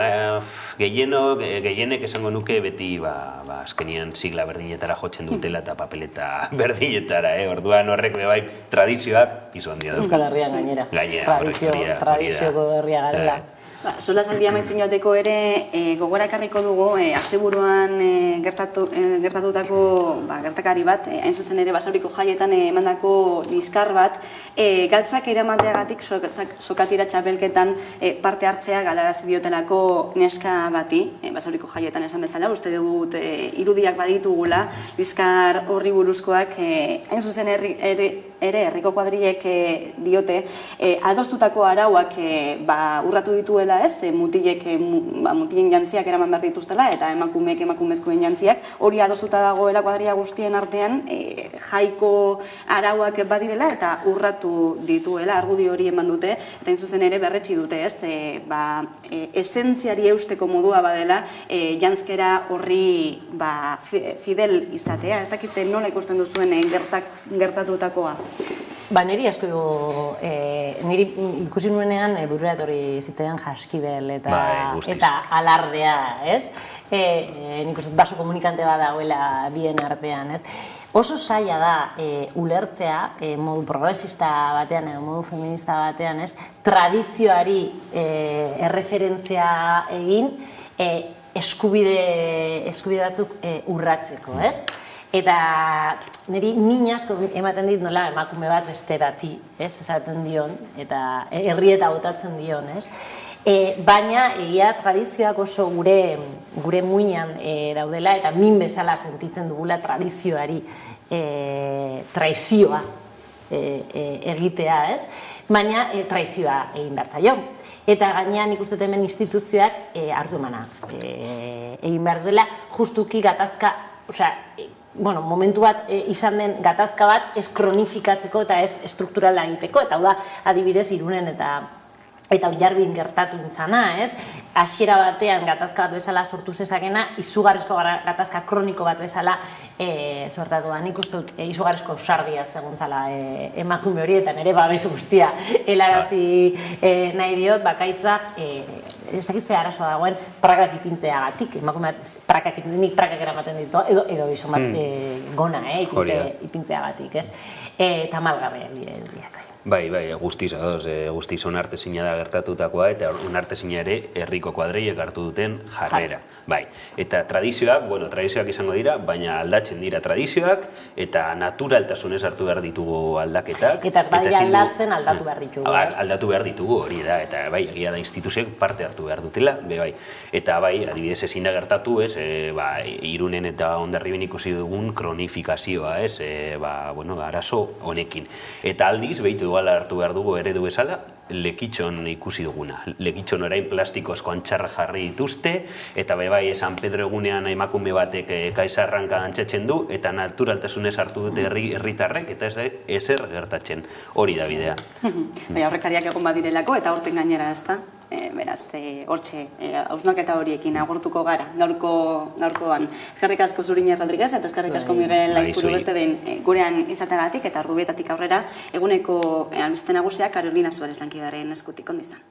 gehienek esango nuke beti azkenian sigla berdinetara jotzen dutela eta papeleta berdinetara, orduan horrek bai tradizioak pisu handia du. Euskal Herrian gainera. Tradizioko herria garela. Solasaldia amaitzen joateko ere gogora ekarriko dugu asteburuan gertatutako gertakari bat, hain zuzen ere Basauriko jaietan emandako liskar bat, galtzak eramateagatik sokatira txapelketan parte hartzea galarazi diotelako neska bati, Basauriko jaietan esan bezala, uste dut irudiak baditugula, liskar horri buruzkoak, hain zuzen ere herriko kuadrilek diote, adostutako arauak urratu dituela mutilen jantziak eraman behar dituztela eta emakumezkoen jantziak, hori adostuta dagoela kuadrilla guztien artean jaiko arauak badirela eta urratu dituela, argudio hori eman dute, eta zuzen ere berretsi dute, esentziari eusteko modua badela jantzkera horri fidel izatea, ez dakite nola ikusten duzuen gertatutakoa? Niri asko, niri ikusi nuenean burura etorri zitzaidan Jaskibel eta alardea, ez? Nik uste baso komunikante bat dagoela bien artean, ez? Oso zaila da ulertzea, modu progresista batean edo modu feminista batean, ez? Tradizioari erreferentzia egin, eskubide batzuk urratzeko, ez? Eta niri min asko ematen dit nola emakume bat besteratzi, ez? Esaten dion, eta herrieta botatzen dion, ez? Baina egia tradizioak oso gure muinean daudela eta min bezala sentitzen dugula tradizioari traizioa egitea, ez? Baina traizioa egin behar zaio. Eta gainean nik uste hemen instituzioak hartu emana egin behar duela, justuki gatazka, momentu bat izan den gatazka bat ez kronifikatzeko eta ez strukturala egiteko, eta hau da adibidez Irunen eta Oiarbin gertatu intzana, ez? Hasiera batean gatazka bat bezala sortu zezakena, izugarrizko gatazka kroniko bat bezala sortatu da. Nik uste dut izugarrizko ausardia zegontzala emakume hori, eta nire babes guztia helarazi nahi diot, bakaitzak ez dakitzea arazoa dagoen prakak ipintzeagatik, emakume bat nik prakak eramaten ditu, edo izan bat gona ipintzeagatik, ez? Tamalgarriak diak. Bai, guztiz onartezina da gertatutakoa eta onartezina ere herriko kuadreiek hartu duten jarrera. Bai, eta tradizioak izango dira, baina aldatzen dira tradizioak eta naturaltasunez hartu behar ditugu aldaketak. Eta ez badia aldatzen aldatu behar ditugu, ez? Aldatu behar ditugu, hori da, eta bai, egia da instituzioek parte hartu behar dutela, bai. Eta bai, adibidez ezin da gertatu, ez, Irunen eta Hondarriben ikusi dugun kronifikazioa, ez, arazo honekin. Eta aldiz, behitu hartu behar dugu eredu bezala, Lekitxon ikusi duguna. Lekitxon orain plastikozko antxarra jarri dituzte, eta bai San Pedro egunean emakume batek kaisarranka antxatzen du, eta naturaltasunez hartu dute herritarrek, eta ez da ezer gertatzen. Hori da bidea. Aurrekariak egon badirelako, eta horten gainera, ez da? Beraz, hortxe, hausnaketa horiekin agurtuko gara, gaurkoan. Eskerrik asko Zuriñe Rodríguez, eta eskerrik asko Miguel Aizpuru beste behin gurean izateagatik, eta ordubietatik aurrera, eguneko albiste nagusiak Carolina Suárez lankidaren eskutik ondizan.